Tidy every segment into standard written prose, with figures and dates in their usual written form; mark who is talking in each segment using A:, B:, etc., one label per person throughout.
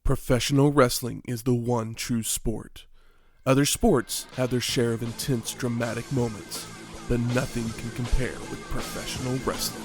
A: Professional wrestling is the one true sport. Other sports have their share of intense, dramatic moments, but nothing can compare with professional wrestling.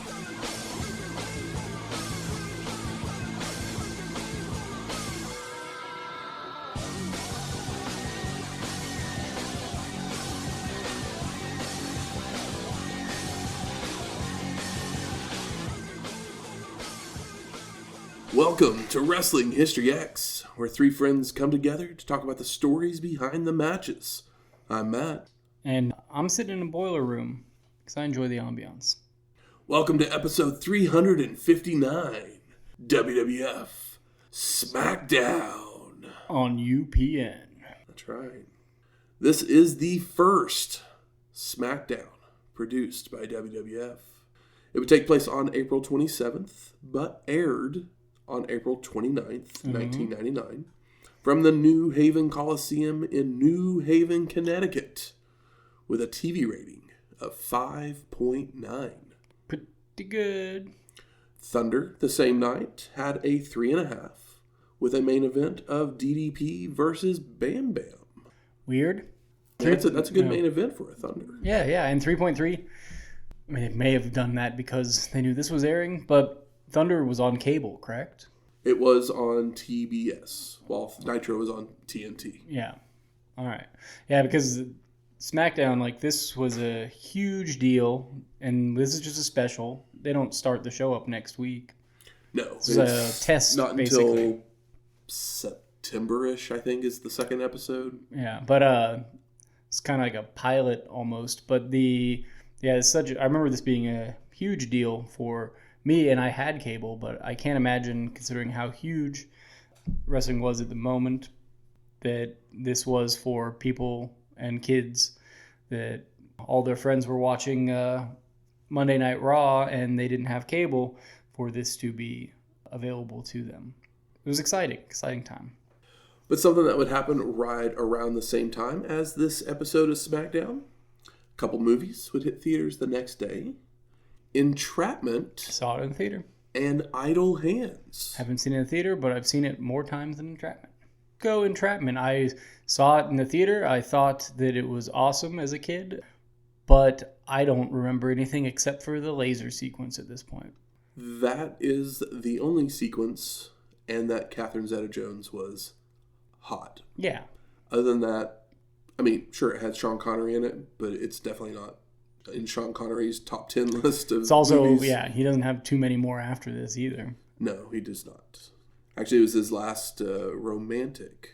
A: Welcome to Wrestling History X, where three friends come together to talk about the stories behind the matches. I'm Matt.
B: And I'm sitting in a boiler room because I enjoy the ambiance.
A: Welcome to episode 359, WWF Smackdown.
B: On UPN.
A: That's right. This is the first Smackdown produced by WWF. It would take place on April 27th, but aired on April 29th, 1999, from the New Haven Coliseum in New Haven, Connecticut, with a TV rating of 5.9.
B: Pretty good.
A: Thunder, the same night, had a 3.5, with a main event of DDP versus Bam Bam.
B: Weird.
A: That's a good main event for a Thunder.
B: Yeah, and 3.3. I mean, they may have done that because they knew this was airing, but Thunder was on cable, correct?
A: It was on TBS, while Nitro was on TNT.
B: Yeah. All right. Yeah, because Smackdown, this was a huge deal, and this is just a special. They don't start the show up next week.
A: No.
B: It's a test,
A: not
B: basically.
A: Until September-ish, I think, is the second episode.
B: Yeah, but it's kind of like a pilot almost. But it's I remember this being a huge deal for me, and I had cable, but I can't imagine, considering how huge wrestling was at the moment, that this was for people and kids, that all their friends were watching Monday Night Raw and they didn't have cable, for this to be available to them. It was exciting time.
A: But something that would happen right around the same time as this episode of SmackDown, a couple movies would hit theaters the next day. Entrapment.
B: Saw it in the theater.
A: And Idle Hands.
B: Haven't seen it in the theater, but I've seen it more times than Entrapment. Go Entrapment. I saw it in the theater. I thought that it was awesome as a kid, but I don't remember anything except for the laser sequence at this point.
A: That is the only sequence, and that Catherine Zeta-Jones was hot.
B: Yeah.
A: Other than that, I mean, sure, it had Sean Connery in it, but it's definitely not in Sean Connery's top 10 list of
B: It's also,
A: movies.
B: Yeah, he doesn't have too many more after this either.
A: No, he does not. Actually, it was his last romantic.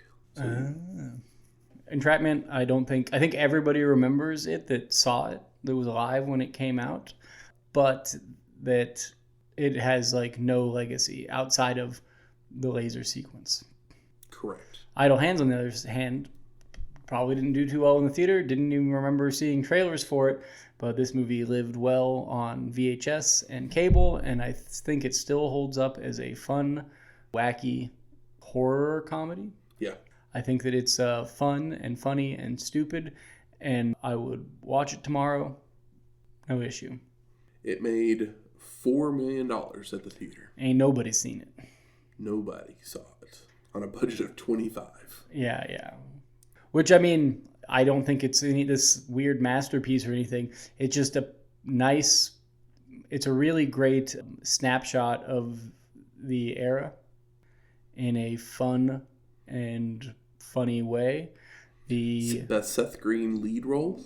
B: Entrapment, I think everybody remembers it that saw it, that was alive when it came out, but that it has no legacy outside of the laser sequence.
A: Correct.
B: Idle Hands, on the other hand, probably didn't do too well in the theater. Didn't even remember seeing trailers for it. But this movie lived well on VHS and cable, and I think it still holds up as a fun, wacky horror comedy.
A: Yeah.
B: I think that it's fun and funny and stupid, and I would watch it tomorrow. No issue.
A: It made $4 million at the theater.
B: Ain't nobody seen it.
A: Nobody saw it on a budget of $25.
B: Yeah. Which, I mean, I don't think it's this weird masterpiece or anything. It's just it's a really great snapshot of the era in a fun and funny way.
A: That Seth Green lead role?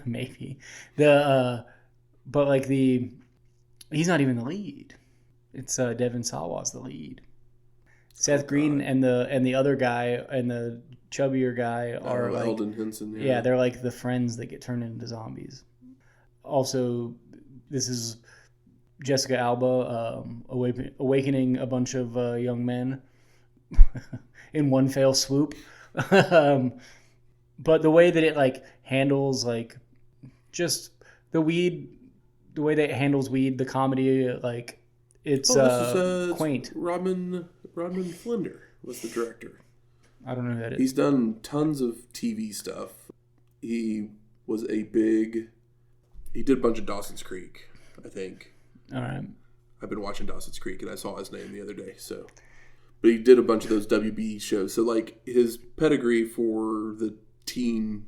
B: Maybe. He's not even the lead. It's Devin Sawa's the lead. Seth Green and the other guy and the chubbier guy are
A: Eldon Henson.
B: Yeah, they're like the friends that get turned into zombies. Also, this is Jessica Alba awakening a bunch of young men in one fell swoop. But the way that it handles just the weed, the way that it handles weed, the comedy, it's quaint.
A: Rodman Flender was the director.
B: I don't know who that is.
A: He's done tons of TV stuff. He did a bunch of Dawson's Creek, I think.
B: All right.
A: I've been watching Dawson's Creek, and I saw his name the other day. So, But he did a bunch of those WB shows. So, like, his pedigree for the teen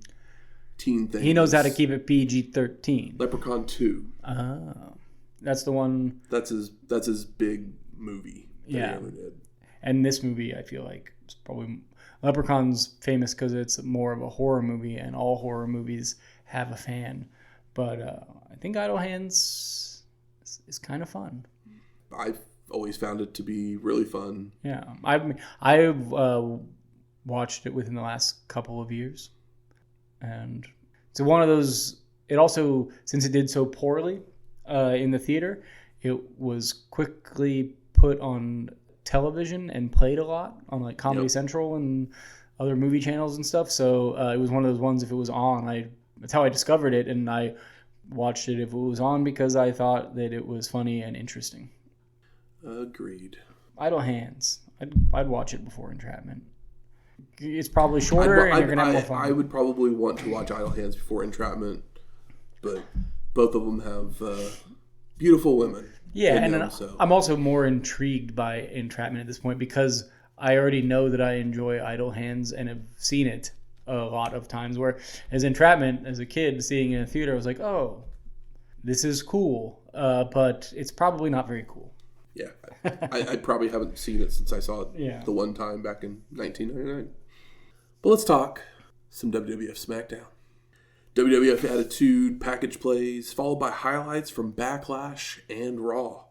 A: thing.
B: He knows how to keep it PG-13.
A: Leprechaun 2.
B: That's the one.
A: That's his big movie that he ever did.
B: And this movie, I feel like, it's probably... Leprechaun's famous because it's more of a horror movie, and all horror movies have a fan. But I think Idle Hands is kind of fun.
A: I've always found it to be really fun.
B: Yeah. I've watched it within the last couple of years. And it's one of those... It also, since it did so poorly in the theater, it was quickly put on television and played a lot on like Comedy Central and other movie channels and stuff. So it was one of those ones, if it was on, that's how I discovered it, and I watched it if it was on because I thought that it was funny and interesting.
A: Agreed.
B: Idle Hands. I'd watch it before Entrapment. It's probably shorter and you're going to have more fun.
A: I would probably want to watch Idle Hands before Entrapment, but both of them have beautiful women.
B: Yeah, and I'm also more intrigued by Entrapment at this point because I already know that I enjoy Idle Hands and have seen it a lot of times. Where as Entrapment, as a kid, seeing it in a theater, I was like, oh, this is cool, but it's probably not very cool.
A: Yeah, I probably haven't seen it since I saw it the one time back in 1999. But let's talk some WWF Smackdown. WWF Attitude package plays, followed by highlights from Backlash and Raw,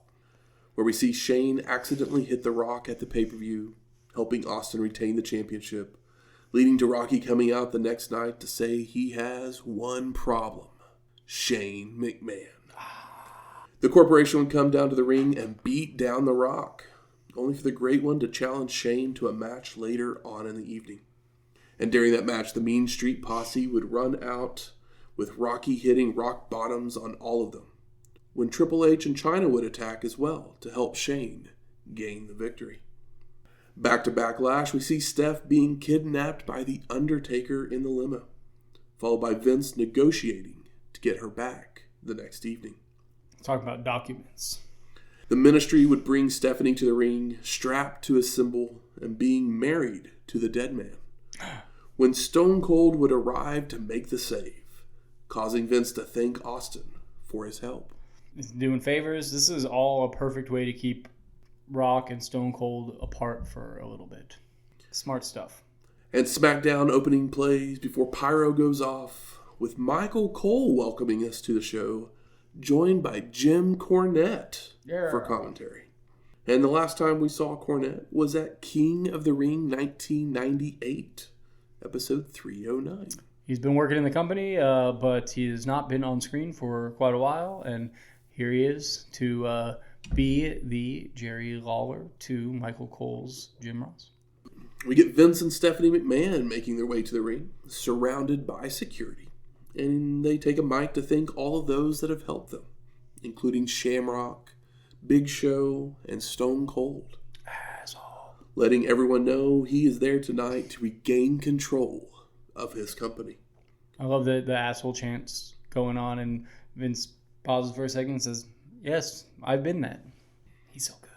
A: where we see Shane accidentally hit The Rock at the pay-per-view, helping Austin retain the championship, leading to Rocky coming out the next night to say he has one problem: Shane McMahon. The corporation would come down to the ring and beat down The Rock, only for the Great One to challenge Shane to a match later on in the evening. And during that match, the Mean Street Posse would run out with Rocky hitting rock bottoms on all of them, when Triple H and Chyna would attack as well to help Shane gain the victory. Back to Backlash, we see Steph being kidnapped by the Undertaker in the limo, followed by Vince negotiating to get her back the next evening.
B: Talk about documents.
A: The Ministry would bring Stephanie to the ring, strapped to a cymbal and being married to the dead man, when Stone Cold would arrive to make the save, causing Vince to thank Austin for his help.
B: He's doing favors. This is all a perfect way to keep Rock and Stone Cold apart for a little bit. Smart stuff.
A: And Smackdown opening plays before Pyro goes off, with Michael Cole welcoming us to the show, joined by Jim Cornette for commentary. And the last time we saw Cornette was at King of the Ring 1998, episode 309.
B: He's been working in the company, but he has not been on screen for quite a while. And here he is to be the Jerry Lawler to Michael Cole's Jim Ross.
A: We get Vince and Stephanie McMahon making their way to the ring, surrounded by security. And they take a mic to thank all of those that have helped them, including Shamrock, Big Show, and Stone Cold.
B: Asshole.
A: Letting everyone know he is there tonight to regain control of his company.
B: I love the asshole chants going on, and Vince pauses for a second and says, yes, I've been that. He's so good.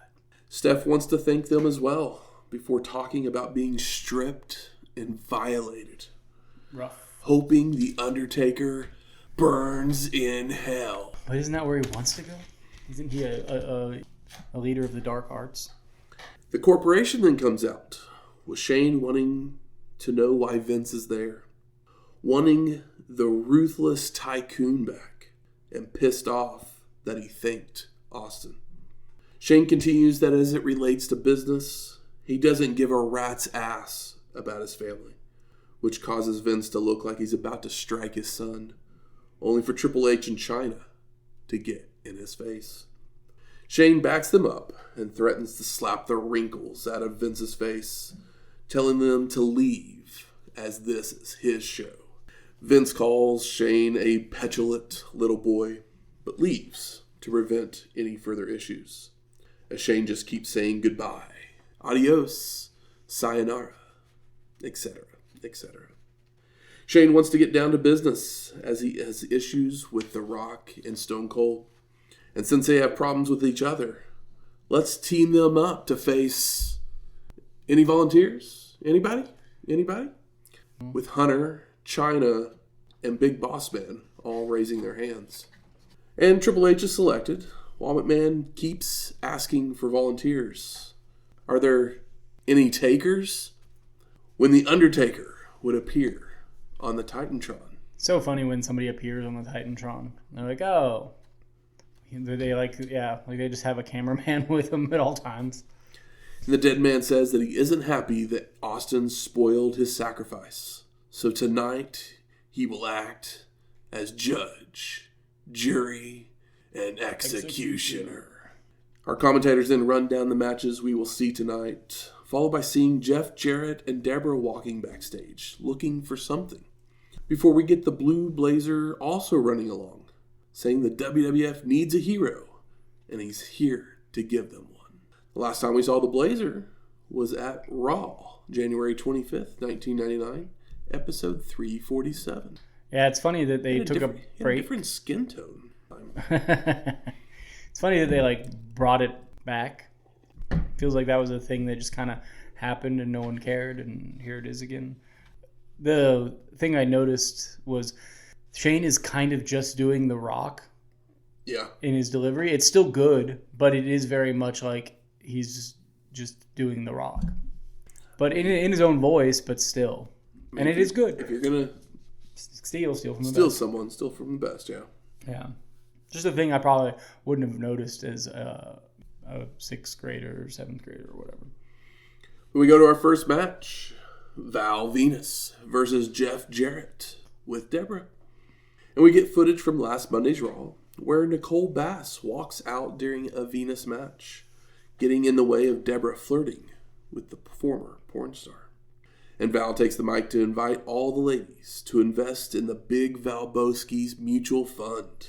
A: Steph wants to thank them as well, before talking about being stripped and violated.
B: Rough.
A: Hoping the Undertaker burns in hell.
B: But isn't that where he wants to go? Isn't he a leader of the dark arts?
A: The corporation then comes out, with Shane wanting to know why Vince is there, wanting the ruthless tycoon back, and pissed off that he thanked Austin. Shane continues that as it relates to business, he doesn't give a rat's ass about his family, which causes Vince to look like he's about to strike his son, only for Triple H and Chyna to get in his face. Shane backs them up and threatens to slap the wrinkles out of Vince's face, telling them to leave as this is his show. Vince calls Shane a petulant little boy, but leaves to prevent any further issues, as Shane just keeps saying goodbye, adios, sayonara, etc., etc. Shane wants to get down to business as he has issues with The Rock and Stone Cold. And since they have problems with each other, let's team them up to face Any volunteers? Anybody? With Hunter, Chyna, and Big Bossman all raising their hands. And Triple H is selected, while McMahon keeps asking for volunteers. Are there any takers? When the Undertaker would appear on the Titantron.
B: So funny when somebody appears on the Titantron. They're like, oh. They like they just have a cameraman with them at all times.
A: And the dead man says that he isn't happy that Austin spoiled his sacrifice. So tonight he will act as judge, jury, and executioner. Our commentators then run down the matches we will see tonight, followed by seeing Jeff Jarrett and Debra walking backstage, looking for something. Before we get the Blue Blazer also running along, saying the WWF needs a hero, and he's here to give them one. The last time we saw the Blazer was at Raw, January 25th, 1999, episode 347.
B: Yeah, it's funny that they took a break.
A: A different skin tone.
B: It's funny that they brought it back. Feels like that was a thing that just kind of happened and no one cared, and here it is again. The thing I noticed was Shane is kind of just doing The Rock.
A: Yeah.
B: In his delivery. It's still good, but it is very much like he's just doing The Rock. But in his own voice, but still. I mean, and it is good.
A: If you're going to
B: steal from the best.
A: Steal from the best, yeah.
B: Yeah. Just a thing I probably wouldn't have noticed as a 6th grader or 7th grader or whatever.
A: We go to our first match. Venis versus Jeff Jarrett with Debra. And we get footage from last Monday's Raw where Nicole Bass walks out during a Venis match, getting in the way of Debra flirting with the former porn star. And Val takes the mic to invite all the ladies to invest in the Big Valboski's mutual fund.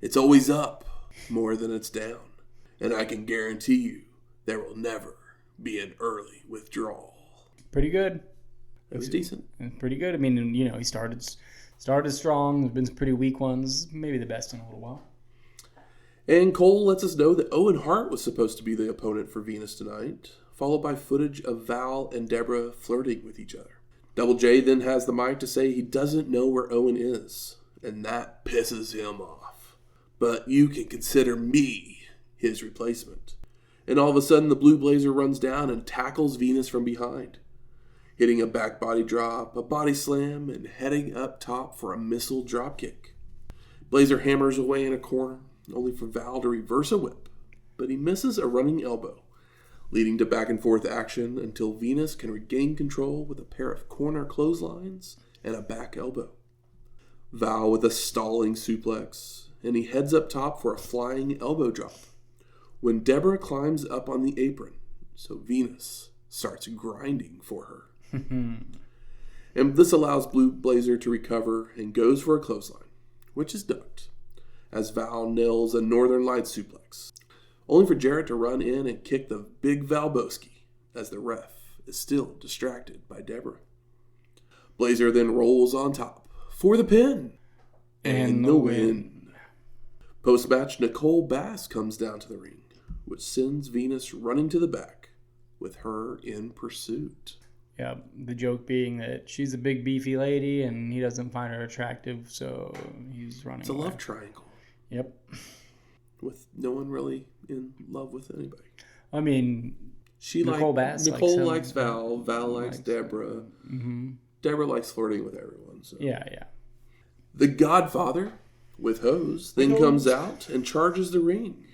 A: It's always up more than it's down. And I can guarantee you there will never be an early withdrawal.
B: Pretty good.
A: It was decent.
B: Pretty good. I mean, he started strong. There's been some pretty weak ones. Maybe the best in a little while.
A: And Cole lets us know that Owen Hart was supposed to be the opponent for Venis tonight, followed by footage of Val and Debra flirting with each other. Double J then has the mic to say he doesn't know where Owen is, and that pisses him off. But you can consider me his replacement. And all of a sudden the Blue Blazer runs down and tackles Venis from behind, hitting a back body drop, a body slam, and heading up top for a missile dropkick. Blazer hammers away in a corner, only for Val to reverse a whip, but he misses a running elbow, leading to back and forth action until Venis can regain control with a pair of corner clotheslines and a back elbow. Val with a stalling suplex, and he heads up top for a flying elbow drop, when Debra climbs up on the apron, so Venis starts grinding for her. And this allows Blue Blazer to recover and goes for a clothesline, which is ducked, as Val nails a Northern Lights suplex, only for Jarrett to run in and kick the Big Valboski, as the ref is still distracted by Debra. Blazer then rolls on top for the pin and the win. Post-match, Nicole Bass comes down to the ring, which sends Venis running to the back, with her in pursuit.
B: Yeah, the joke being that she's a big beefy lady and he doesn't find her attractive, so he's running away.
A: It's a love triangle.
B: Yep.
A: With no one really in love with anybody.
B: I mean, Nicole
A: likes Val. Val likes Debra.
B: Mm-hmm.
A: Debra likes flirting with everyone. So.
B: Yeah.
A: The Godfather, with hose, then comes out and charges the ring.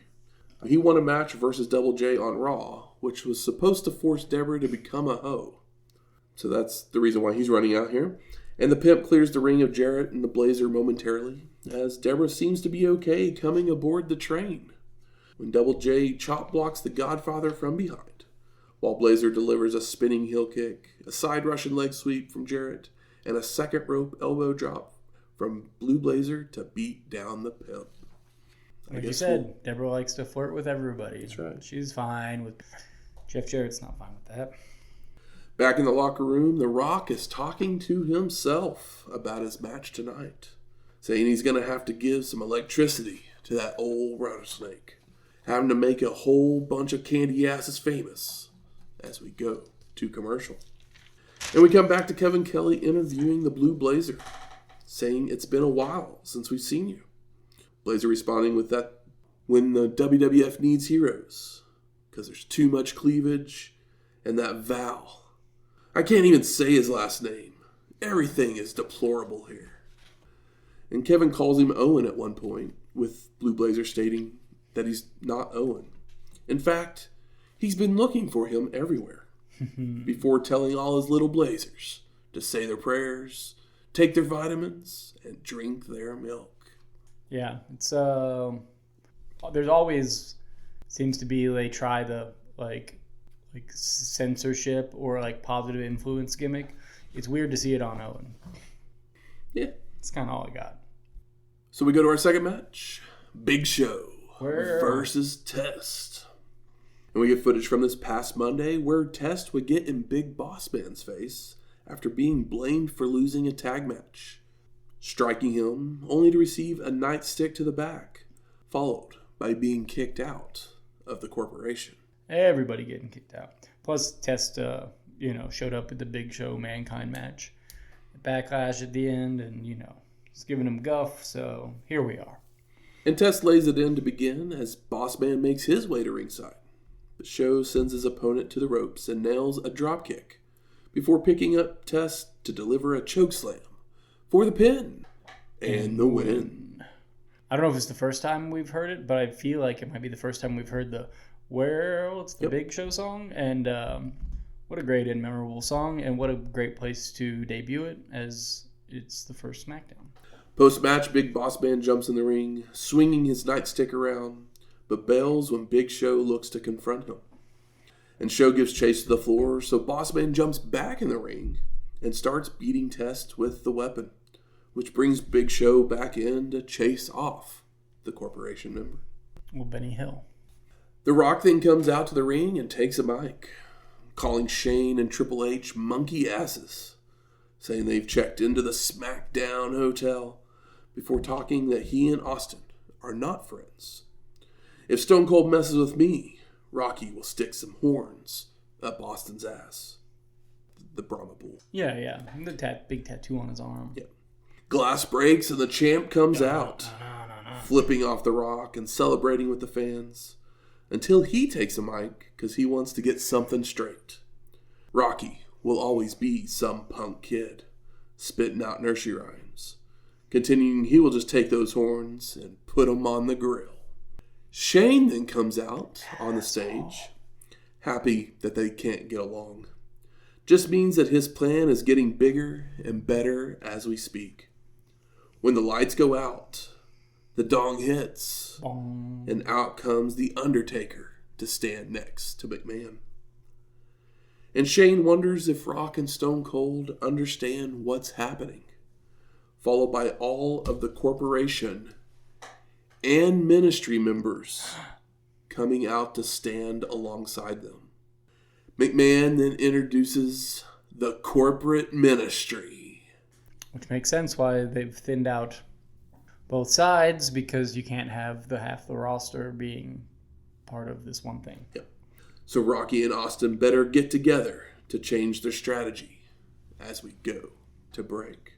A: He won a match versus Double J on Raw, which was supposed to force Debra to become a hoe. So that's the reason why he's running out here. And the pimp clears the ring of Jarrett and the Blazer momentarily, as Debra seems to be okay coming aboard the train, when Double J chop blocks the Godfather from behind, while Blazer delivers a spinning heel kick, a side Russian leg sweep from Jarrett, and a second rope elbow drop from Blue Blazer to beat down the pimp.
B: Like you said, Debra likes to flirt with everybody.
A: That's right.
B: She's fine with... Jeff Jarrett's not fine with that.
A: Back in the locker room, The Rock is talking to himself about his match tonight, saying he's going to have to give some electricity to that old rattlesnake, having to make a whole bunch of candy asses famous as we go to commercial. And we come back to Kevin Kelly interviewing the Blue Blazer, saying it's been a while since we've seen you. Blazer responding with that, when the WWF needs heroes, because there's too much cleavage, and that Val. I can't even say his last name. Everything is deplorable here. And Kevin calls him Owen at one point, with Blue Blazer stating that he's not Owen. In fact, he's been looking for him everywhere, before telling all his little Blazers to say their prayers, take their vitamins, and drink their milk.
B: Yeah, it's there's always seems to be they try the like censorship or like positive influence gimmick. It's weird to see it on Owen.
A: Yeah,
B: it's kind of all I got.
A: So we go to our second match, Big Show versus Test. And we get footage from this past Monday where Test would get in Big Bossman's face after being blamed for losing a tag match, striking him only to receive a nightstick to the back, followed by being kicked out of the corporation.
B: Everybody getting kicked out. Plus, Test, showed up at the Big Show Mankind match. Backlash at the end, and, it's giving him guff, so here we are.
A: And Test lays it in to begin as Bossman makes his way to ringside. The Show sends his opponent to the ropes and nails a dropkick before picking up Test to deliver a chokeslam for the pin and the win.
B: I don't know if it's the first time we've heard it, but I feel like it might be the first time we've heard the it's the Big Show song. And what a great and memorable song, and what a great place to debut it as it's the first Smackdown.
A: Post-match, Big Bossman jumps in the ring, swinging his nightstick around, but bails when Big Show looks to confront him. And Show gives chase to the floor, so Bossman jumps back in the ring and starts beating Test with the weapon, which brings Big Show back in to chase off the corporation member.
B: Well, Benny Hill.
A: The Rock then comes out to the ring and takes a mic, calling Shane and Triple H monkey asses, saying they've checked into the Smackdown hotel before talking that he and Austin are not friends. If Stone Cold messes with me, Rocky will stick some horns up Austin's ass. The Brahma Bull.
B: Yeah. The big tattoo on his arm.
A: Yeah. Glass breaks and the champ comes out, flipping off the Rock and celebrating with the fans, until he takes a mic because he wants to get something straight. Rocky will always be some punk kid, spitting out nursery rhymes. Continuing, he will just take those horns and put them on the grill. Shane then comes out on the stage, happy that they can't get along. Just means that his plan is getting bigger and better as we speak. When the lights go out, the dong hits, and out comes the Undertaker to stand next to McMahon. And Shane wonders if Rock and Stone Cold understand what's happening, followed by all of the corporation and ministry members coming out to stand alongside them. McMahon then introduces the corporate ministry.
B: Which makes sense why they've thinned out both sides, because you can't have half the roster being part of this one thing.
A: Yep. So Rocky and Austin better get together to change their strategy as we go to break.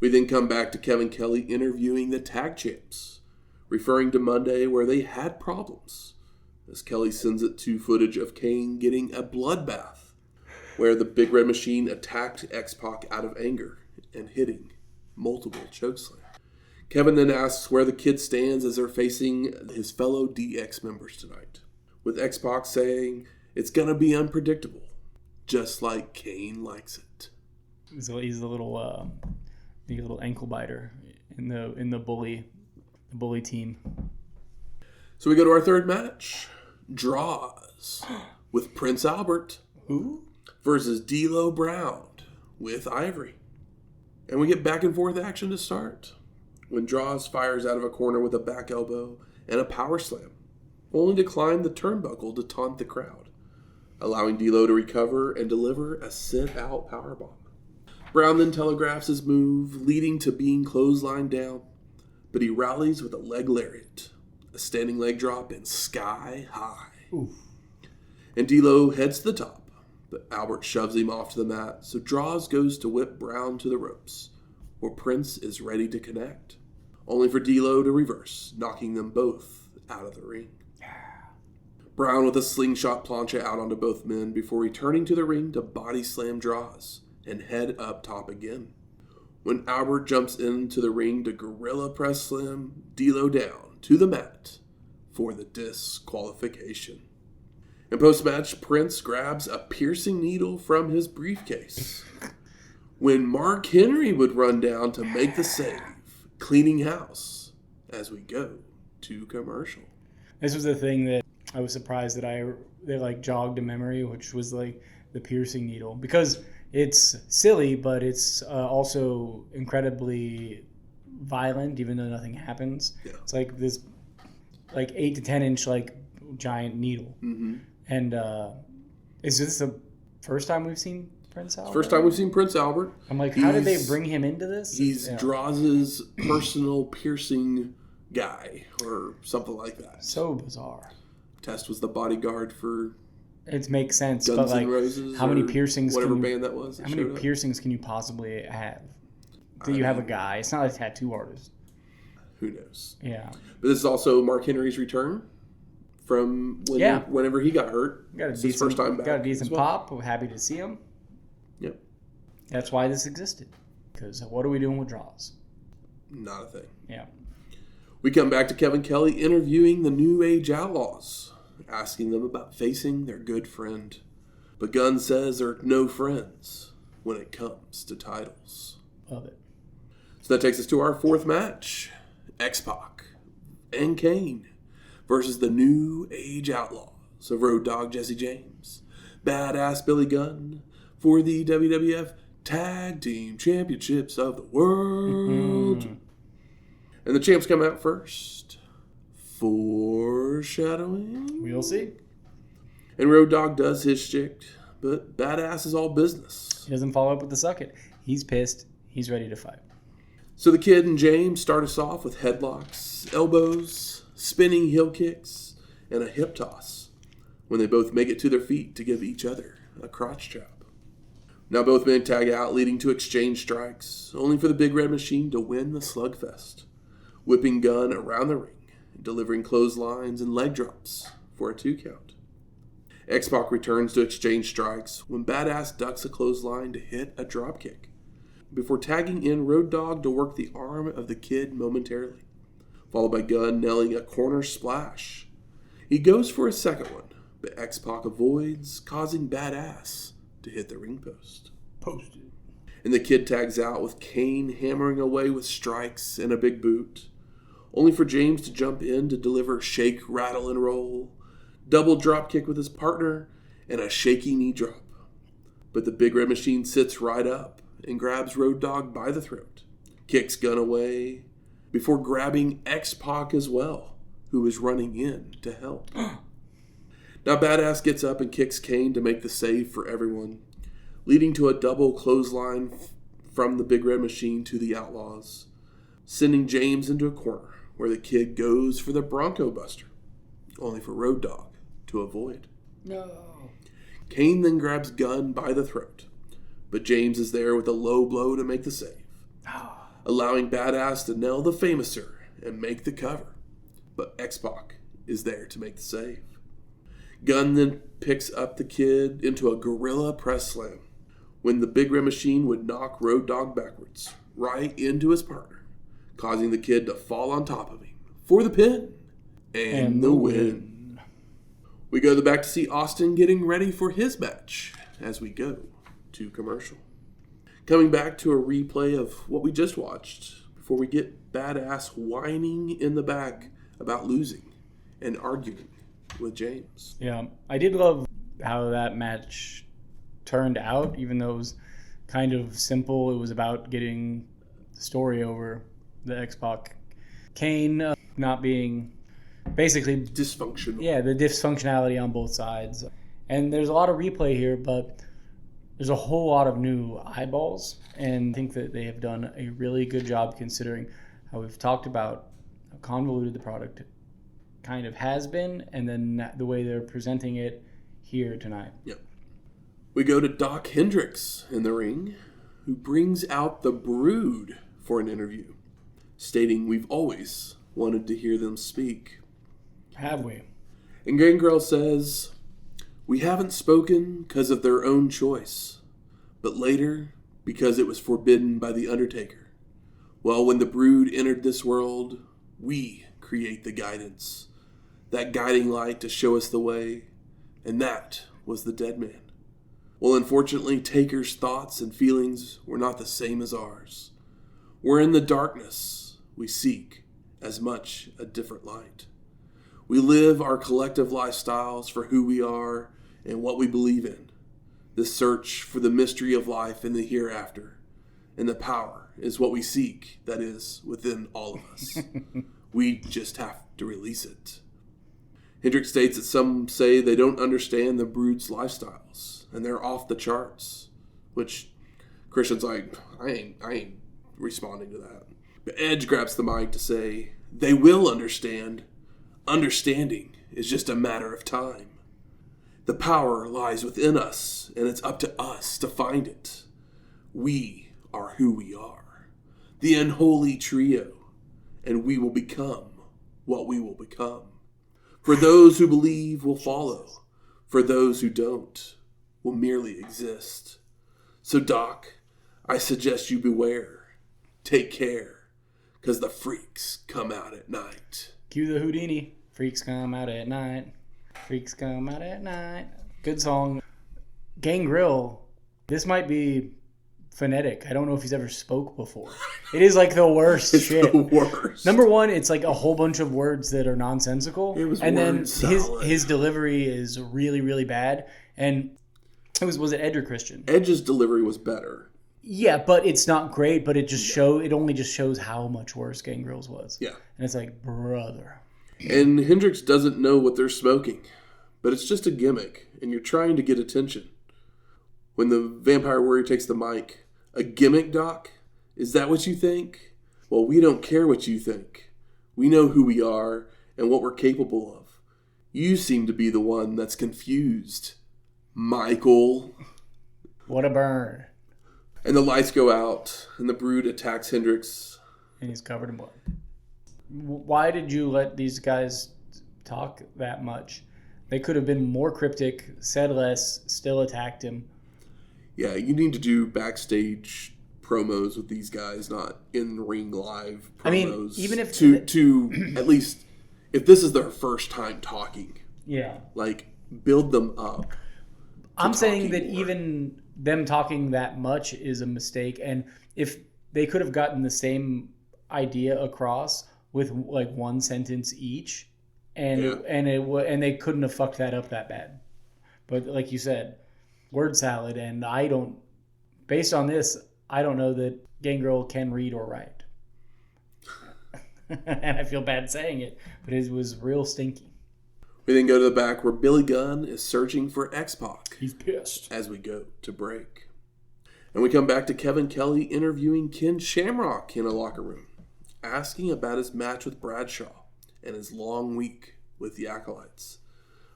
A: We then come back to Kevin Kelly interviewing the tag champs, referring to Monday where they had problems, as Kelly sends it to footage of Kane getting a bloodbath, where the Big Red Machine attacked X-Pac out of anger and hitting multiple chokeslams. Kevin then asks where the kid stands as they're facing his fellow DX members tonight, with X-Pac saying it's going to be unpredictable, just like Kane likes it.
B: He's the little ankle biter in the bully team.
A: So we go to our third match, Droz with Prince Albert versus D'Lo Brown with Ivory. And we get back and forth action to start, when Droz fires out of a corner with a back elbow and a power slam, only to climb the turnbuckle to taunt the crowd, allowing D'Lo to recover and deliver a sit-out powerbomb. Brown then telegraphs his move, leading to being clotheslined down, but he rallies with a leg lariat, a standing leg drop, and sky high.
B: Oof.
A: And D'Lo heads to the top, But Albert shoves him off to the mat, so Droz goes to whip Brown to the ropes, where Prince is ready to connect, only for D'Lo to reverse, knocking them both out of the ring. Brown with a slingshot plancha out onto both men before returning to the ring to body slam Droz and head up top again. When Albert jumps into the ring to gorilla press slam D'Lo down to the mat for the disqualification. In post-match, Prince grabs a piercing needle from his briefcase when Mark Henry would run down to make the save, cleaning house as we go to commercial.
B: This was the thing that I was surprised that they like jogged a memory, which was like the piercing needle, because it's silly, but it's also incredibly violent, even though nothing happens. Yeah. It's like this, like 8 to 10 inch like giant needle. Mm-hmm. And is this the first time we've seen Prince Albert?
A: First time we've seen Prince Albert.
B: I'm like, how did they bring him into this?
A: He's Droz's personal piercing guy or something like that.
B: So bizarre.
A: Test was the bodyguard for
B: it makes sense,
A: Guns
B: but like,
A: N' Roses,
B: how many piercings?
A: Whatever band that was.
B: How many piercings can you possibly have? Do you have a guy? It's not a tattoo artist.
A: Who knows?
B: Yeah.
A: But this is also Mark Henry's return from whenever he got hurt.
B: Got his first time back. Got a decent pop. We're happy to see him.
A: Yep.
B: That's why this existed. Because what are we doing with Droz?
A: Not a thing.
B: Yeah.
A: We come back to Kevin Kelly interviewing the New Age Outlaws, asking them about facing their good friend. But Gunn says they're no friends when it comes to titles.
B: Love it.
A: So that takes us to our fourth match. X-Pac and Kane versus the New Age Outlaws of Road Dogg Jesse James, Badass Billy Gunn for the WWF Tag Team Championships of the World. Mm-hmm. And the champs come out first. Foreshadowing.
B: We'll see.
A: And Road Dogg does his shtick, but Badass is all business.
B: He doesn't follow up with the suck it. He's pissed. He's ready to fight.
A: So the Kid and Jame start us off with headlocks, elbows, spinning heel kicks, and a hip toss when they both make it to their feet to give each other a crotch chop. Now both men tag out, leading to exchange strikes, only for the Big Red Machine to win the slugfest, whipping Gunn around the ring, delivering clotheslines and leg drops for a 2 count. X-Pac returns to exchange strikes when Badass ducks a clothesline to hit a dropkick, before tagging in Road Dogg to work the arm of the Kid momentarily, followed by Gunn nailing a corner splash. He goes for a second one, but X-Pac avoids, causing Badass to hit the ring post.
B: Posted.
A: And the Kid tags out with Kane hammering away with strikes and a big boot, only for James to jump in to deliver shake, rattle, and roll, double drop kick with his partner, and a shaky knee drop. But the Big Red Machine sits right up and grabs Road Dogg by the throat, kicks Gunn away, before grabbing X-Pac as well, who is running in to help. Now Badass gets up and kicks Kane to make the save for everyone, leading to a double clothesline from the Big Red Machine to the Outlaws, sending James into a corner where the Kid goes for the Bronco Buster, only for Road Dogg to avoid.
B: No.
A: Kane then grabs Gunn by the throat, but James is there with a low blow to make the save, allowing Badass to nail the Famouser and make the cover. But X-Pac is there to make the save. Gunn then picks up the Kid into a gorilla press slam when the Big Red Machine would knock Road Dogg backwards, right into his partner, causing the Kid to fall on top of him for the pin and the win. We go back to see Austin getting ready for his match as we go to commercial. Coming back to a replay of what we just watched before we get Badass whining in the back about losing and arguing with James.
B: Yeah, I did love how that match turned out, even though it was kind of simple. It was about getting the story over, the X-Pac Kane not being basically
A: dysfunctional.
B: Yeah, the dysfunctionality on both sides. And there's a lot of replay here, but there's a whole lot of new eyeballs, and I think that they have done a really good job considering how we've talked about how convoluted the product kind of has been, and then the way they're presenting it here tonight.
A: Yep. We go to Doc Hendricks in the ring, who brings out the Brood for an interview, stating we've always wanted to hear them speak.
B: Have we?
A: And Gangrel says, we haven't spoken because of their own choice, but later because it was forbidden by the Undertaker. Well, when the Brood entered this world, we create the guidance, that guiding light to show us the way, and that was the dead man. Well, unfortunately, Taker's thoughts and feelings were not the same as ours. We're in the darkness. We seek as much a different light. We live our collective lifestyles for who we are and what we believe in. This search for the mystery of life in the hereafter and the power is what we seek that is within all of us. We just have to release it. Hendricks states that some say they don't understand the Brood's lifestyles and they're off the charts, which Christian's like, I ain't responding to that. But Edge grabs the mic to say, they will understand. Understanding is just a matter of time. The power lies within us, and it's up to us to find it. We are who we are, the unholy trio, and we will become what we will become. For those who believe will follow. For those who don't will merely exist. So, Doc, I suggest you beware. Take care, because the freaks come out at night.
B: Cue the Houdini. Freaks come out at night. Freaks come out at night. Good song. Gangrel, this might be phonetic. I don't know if he's ever spoke before. It is like the worst shit.
A: The worst.
B: Number one, it's like a whole bunch of words that are nonsensical.
A: It was
B: and then
A: salad.
B: his delivery is really, really bad. And was it Edge or Christian?
A: Edge's delivery was better.
B: Yeah, but it's not great, but it only just shows how much worse Gangrel's was.
A: Yeah.
B: And it's like, brother.
A: And Hendricks doesn't know what they're smoking, but it's just a gimmick, and you're trying to get attention. When the Vampire Warrior takes the mic, a gimmick, Doc? Is that what you think? Well, we don't care what you think. We know who we are and what we're capable of. You seem to be the one that's confused, Michael.
B: What a burn.
A: And the lights go out, and the Brood attacks Hendricks.
B: And he's covered in blood. Why did you let these guys talk that much? They could have been more cryptic, said less, still attacked him.
A: Yeah, you need to do backstage promos with these guys, not in-ring live promos.
B: I mean, even if...
A: To at least, if this is their first time talking,
B: yeah,
A: like, build them up.
B: I'm saying that
A: more.
B: even them talking that much is a mistake. And if they could have gotten the same idea across with like one sentence each, and they couldn't have fucked that up that bad. But like you said, word salad, and based on this, I don't know that Gangrel can read or write. And I feel bad saying it, but it was real stinky.
A: We then go to the back where Billy Gunn is searching for X-Pac.
B: He's pissed.
A: As we go to break. And we come back to Kevin Kelly interviewing Ken Shamrock in a locker room, asking about his match with Bradshaw and his long week with the Acolytes,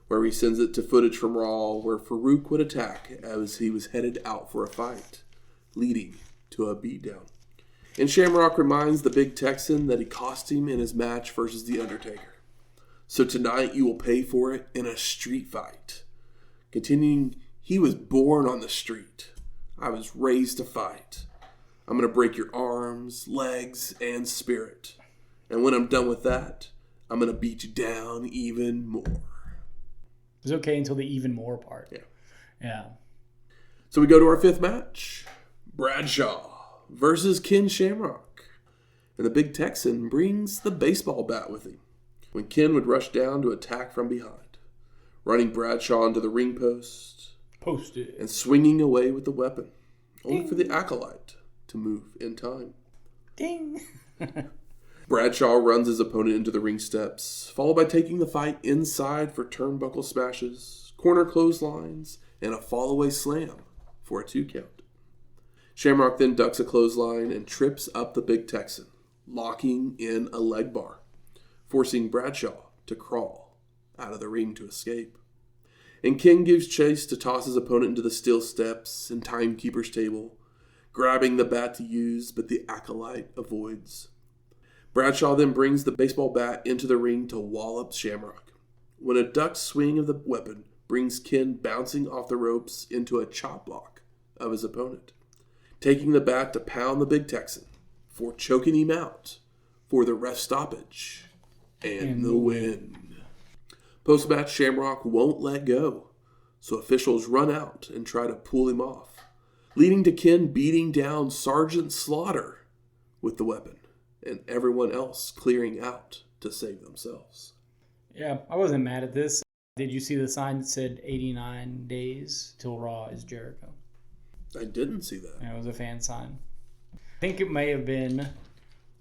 A: where he sends it to footage from Raw where Farouk would attack as he was headed out for a fight, leading to a beatdown. And Shamrock reminds the Big Texan that he cost him in his match versus The Undertaker. So tonight you will pay for it in a street fight. Continuing, he was born on the street. I was raised to fight. I'm going to break your arms, legs, and spirit. And when I'm done with that, I'm going to beat you down even more.
B: It was okay until the even more part. Yeah.
A: So we go to our fifth match. Bradshaw versus Ken Shamrock. And the Big Texan brings the baseball bat with him when Ken would rush down to attack from behind, running Bradshaw into the ring post.
B: Posted.
A: And swinging away with the weapon, only for the Acolyte to move in time.
B: Ding!
A: Bradshaw runs his opponent into the ring steps, followed by taking the fight inside for turnbuckle smashes, corner clotheslines, and a fallaway slam for a 2 count. Shamrock then ducks a clothesline and trips up the Big Texan, locking in a leg bar, forcing Bradshaw to crawl out of the ring to escape. And Ken gives chase to toss his opponent into the steel steps and timekeeper's table, grabbing the bat to use, but the acolyte avoids. Bradshaw then brings the baseball bat into the ring to wallop Shamrock, when a duck swing of the weapon brings Ken bouncing off the ropes into a chop block of his opponent, taking the bat to pound the big Texan for choking him out for the ref stoppage and the win. Post-match, Shamrock won't let go, so officials run out and try to pull him off, leading to Ken beating down Sergeant Slaughter with the weapon, and everyone else clearing out to save themselves.
B: Yeah, I wasn't mad at this. Did you see the sign that said 89 days till Raw is Jericho?
A: I didn't see that.
B: Yeah, it was a fan sign. I think it may have been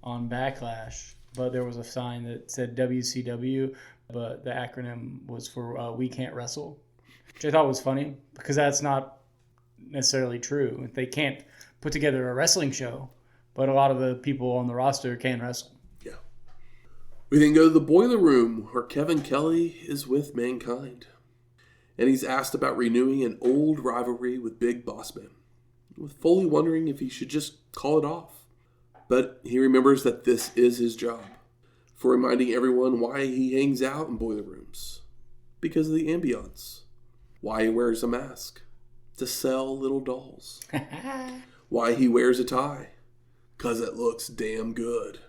B: on Backlash, but there was a sign that said WCW, but the acronym was for We Can't Wrestle, which I thought was funny because that's not necessarily true. They can't put together a wrestling show, but a lot of the people on the roster can wrestle.
A: Yeah. We then go to the Boiler Room where Kevin Kelly is with Mankind, and he's asked about renewing an old rivalry with Big Bossman, with Foley wondering if he should just call it off. But he remembers that this is his job, for reminding everyone why he hangs out in boiler rooms. Because of the ambience. Why he wears a mask. To sell little dolls. Why he wears a tie. 'Cause it looks damn good.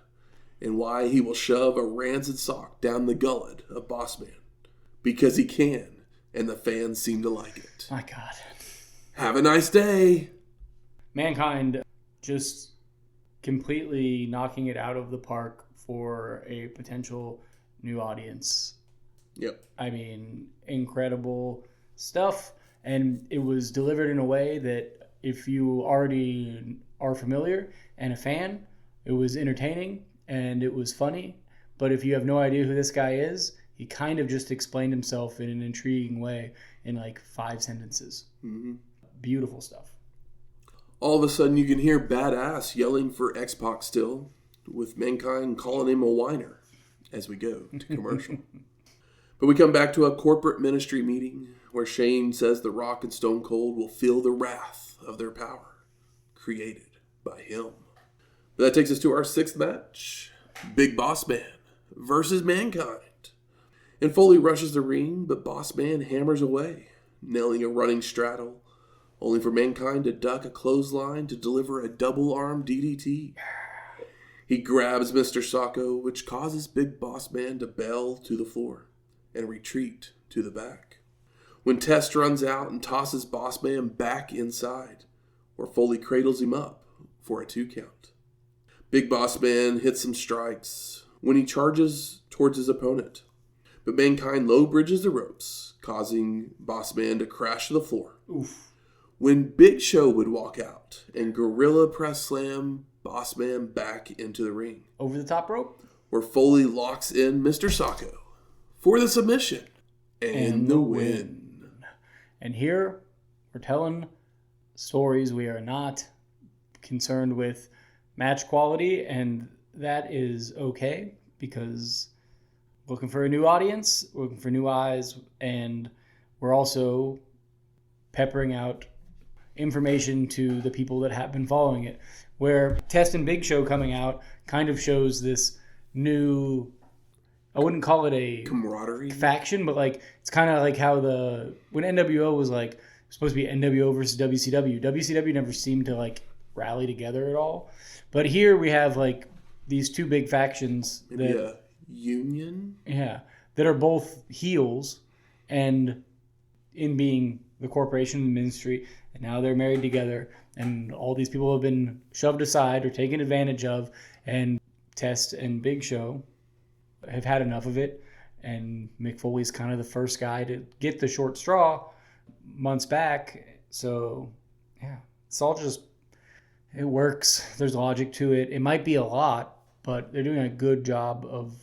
A: And why he will shove a rancid sock down the gullet of Bossman. Because he can, and the fans seem to like it.
B: My God.
A: Have a nice day.
B: Mankind just completely knocking it out of the park for a potential new audience.
A: Yep.
B: I mean, incredible stuff. And it was delivered in a way that if you already are familiar and a fan, it was entertaining and it was funny. But if you have no idea who this guy is, he kind of just explained himself in an intriguing way in like 5 sentences.
A: Mm-hmm.
B: Beautiful stuff.
A: All of a sudden, you can hear Badass yelling for X-Pac still, with Mankind calling him a whiner as we go to commercial. But we come back to a corporate ministry meeting where Shane says The Rock and Stone Cold will feel the wrath of their power, created by him. But that takes us to our 6th match, Big Boss Man versus Mankind. And Foley rushes the ring, but Boss Man hammers away, nailing a running straddle, only for Mankind to duck a clothesline to deliver a double-arm DDT. He grabs Mr. Sacco, which causes Big Boss Man to bail to the floor and retreat to the back. When Test runs out and tosses Boss Man back inside, where Foley cradles him up for a 2 count. Big Boss Man hits some strikes when he charges towards his opponent, but Mankind low bridges the ropes, causing Boss Man to crash to the floor.
B: Oof.
A: When Big Show would walk out and gorilla press slam Boss Man back into the ring.
B: Over the top rope?
A: Where Foley locks in Mr. Sacco for the submission and the win.
B: And here we're telling stories. We are not concerned with match quality, and that is okay because looking for a new audience, looking for new eyes, and we're also peppering out information to the people that have been following it. Where Test and Big Show coming out kind of shows this new, I wouldn't call it a
A: camaraderie
B: faction, but like it's kind of like how when NWO was like supposed to be NWO versus WCW. WCW never seemed to like rally together at all. But here we have like these 2 big factions.
A: Maybe a union?
B: Yeah, that are both heels and in being the corporation and the ministry, and now they're married together, and all these people have been shoved aside or taken advantage of, and Test and Big Show have had enough of it, and Mick Foley's kind of the first guy to get the short straw months back, so yeah, it's all just, it works, there's logic to it. It might be a lot, but they're doing a good job of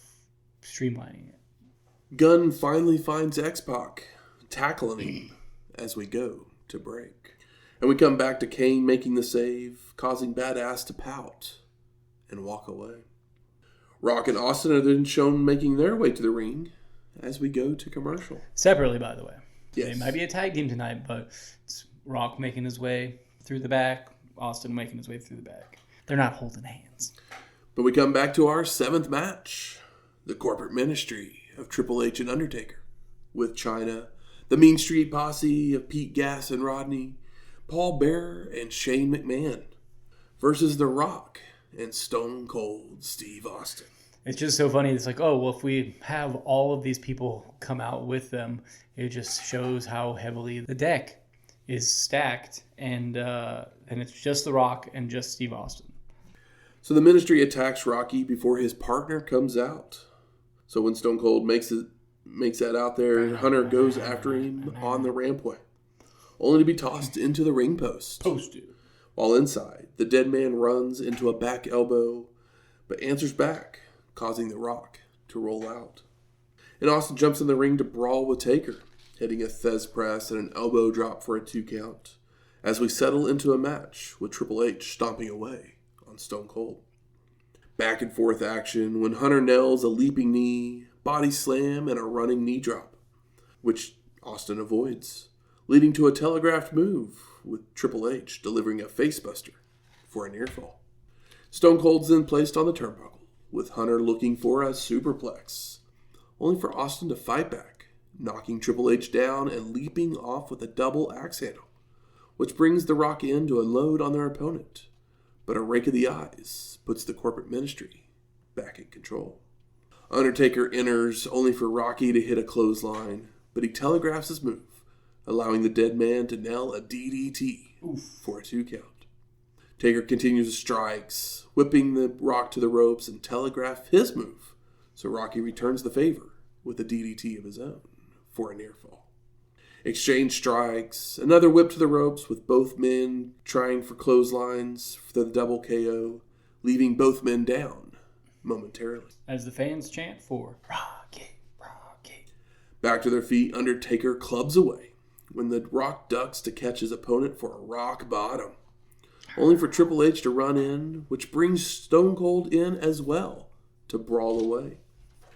B: streamlining it.
A: Gunn finally finds X-Pac, tackling him as we go to break. And we come back to Kane making the save, causing Badass to pout and walk away. Rock and Austin are then shown making their way to the ring as we go to commercial.
B: Separately, by the way.
A: Yes.
B: They might be a tag team tonight, but it's Rock making his way through the back, Austin making his way through the back. They're not holding hands.
A: But we come back to our 7th match, the corporate ministry of Triple H and Undertaker, with Chyna, the Mean Street Posse of Pete Gas and Rodney, Paul Bearer and Shane McMahon, versus The Rock and Stone Cold Steve Austin.
B: It's just so funny. It's like, oh, well, if we have all of these people come out with them, it just shows how heavily the deck is stacked. And it's just The Rock and just Steve Austin.
A: So the ministry attacks Rocky before his partner comes out. So when Stone Cold makes that out there, Hunter goes after him on the rampway, only to be tossed into the ring post.
B: Posted.
A: While inside, the dead man runs into a back elbow, but answers back, causing The Rock to roll out. And Austin jumps in the ring to brawl with Taker, hitting a Thez press and an elbow drop for a 2 count, as we settle into a match with Triple H stomping away on Stone Cold. Back and forth action when Hunter nails a leaping knee, body slam, and a running knee drop, which Austin avoids, leading to a telegraphed move with Triple H delivering a facebuster for a near fall. Stone Cold's then placed on the turnbuckle, with Hunter looking for a superplex, only for Austin to fight back, knocking Triple H down and leaping off with a double axe handle, which brings The Rock in to unload on their opponent. But a rake of the eyes puts the corporate ministry back in control. Undertaker enters only for Rocky to hit a clothesline, but he telegraphs his move, allowing the dead man to nail a DDT for a 2 count. Taker continues his strikes, whipping the Rock to the ropes and telegraph his move, so Rocky returns the favor with a DDT of his own for a near fall. Exchange strikes, another whip to the ropes with both men trying for clotheslines for the double KO, leaving both men down momentarily.
B: As the fans chant for Rocky, Rocky.
A: Back to their feet, Undertaker clubs away when the Rock ducks to catch his opponent for a rock bottom, only for Triple H to run in, which brings Stone Cold in as well to brawl away.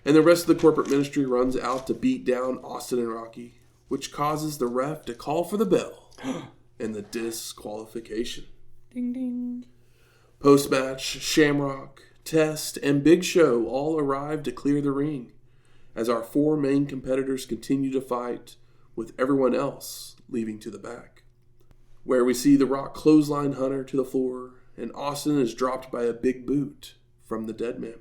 A: And the rest of the corporate ministry runs out to beat down Austin and Rocky, which causes the ref to call for the bell and the disqualification.
B: Ding, ding.
A: Post-match, Shamrock, Test, and Big Show all arrive to clear the ring, as our 4 main competitors continue to fight, with everyone else leaving to the back, where we see The Rock clothesline Hunter to the floor, and Austin is dropped by a big boot from the dead man.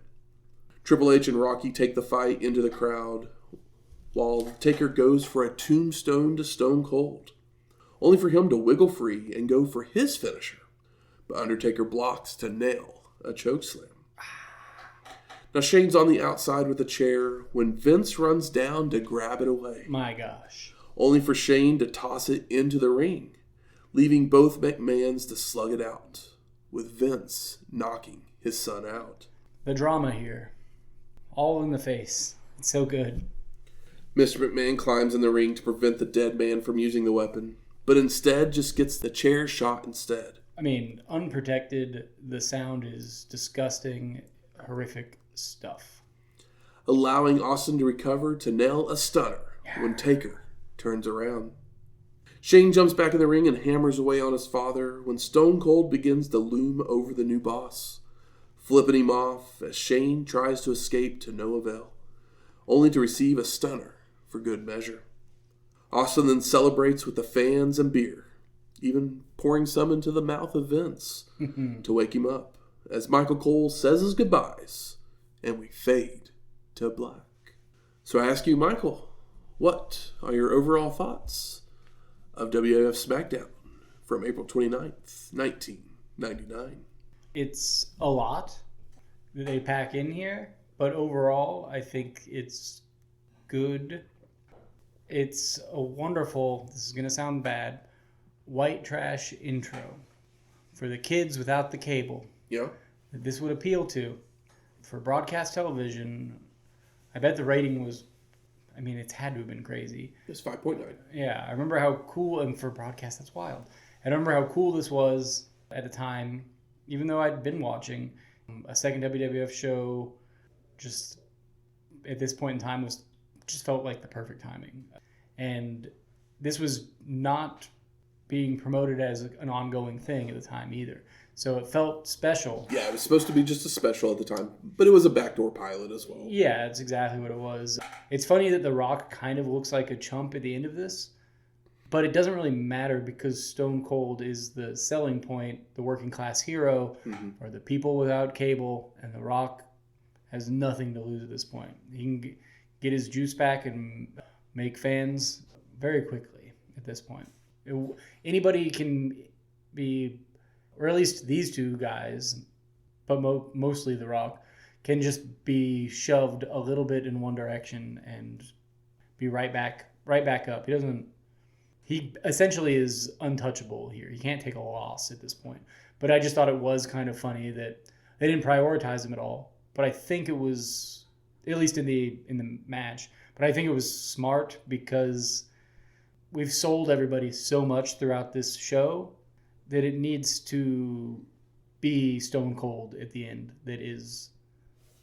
A: Triple H and Rocky take the fight into the crowd, while Taker goes for a tombstone to Stone Cold, only for him to wiggle free and go for his finisher, but Undertaker blocks to nail a chokeslam. Now Shane's on the outside with a chair when Vince runs down to grab it away,
B: My gosh.
A: only for Shane to toss it into the ring, leaving both McMahons to slug it out, with Vince knocking his son out.
B: The drama here. All in the face. It's so good.
A: Mr. McMahon climbs in the ring to prevent the dead man from using the weapon, but instead just gets the chair shot instead.
B: I mean, unprotected, the sound is disgusting, horrific stuff.
A: Allowing Austin to recover to nail a stunner when Taker turns around. Shane jumps back in the ring and hammers away on his father when Stone Cold begins to loom over the new boss, flipping him off as Shane tries to escape to no avail, only to receive a stunner for good measure. Austin then celebrates with the fans and beer, even pouring some into the mouth of Vince to wake him up, as Michael Cole says his goodbyes, and we fade to black. So I ask you, Michael, what are your overall thoughts of WWF Smackdown from April 29th, 1999?
B: It's a lot that they pack in here, but overall, I think it's good. It's a wonderful, this is going to sound bad, white trash intro for the kids without the cable.
A: Yeah.
B: That this would appeal to. For broadcast television, I bet the rating was, I mean, it's had to have been crazy.
A: It's 5.9.
B: Yeah, I remember how cool, and for broadcast, that's wild. I remember how cool this was at the time, even though I'd been watching. A second WWF show, just at this point in time, just felt like the perfect timing. And this was not being promoted as an ongoing thing at the time either. So it felt special.
A: Yeah, it was supposed to be just a special at the time, but it was a backdoor pilot as well.
B: Yeah, that's exactly what it was. It's funny that The Rock kind of looks like a chump at the end of this, but it doesn't really matter because Stone Cold is the selling point, the working class hero, or the people without cable, and The Rock has nothing to lose at this point. He can get his juice back and make fans very quickly at this point. Anybody can be, or at least these two guys, but mostly The Rock, can just be shoved a little bit in one direction and be right back up. He essentially is untouchable here. He can't take a loss at this point. But I just thought it was kind of funny that they didn't prioritize him at all. But I think it was, at least in the match, but I think it was smart because we've sold everybody so much throughout this show that it needs to be Stone Cold at the end that is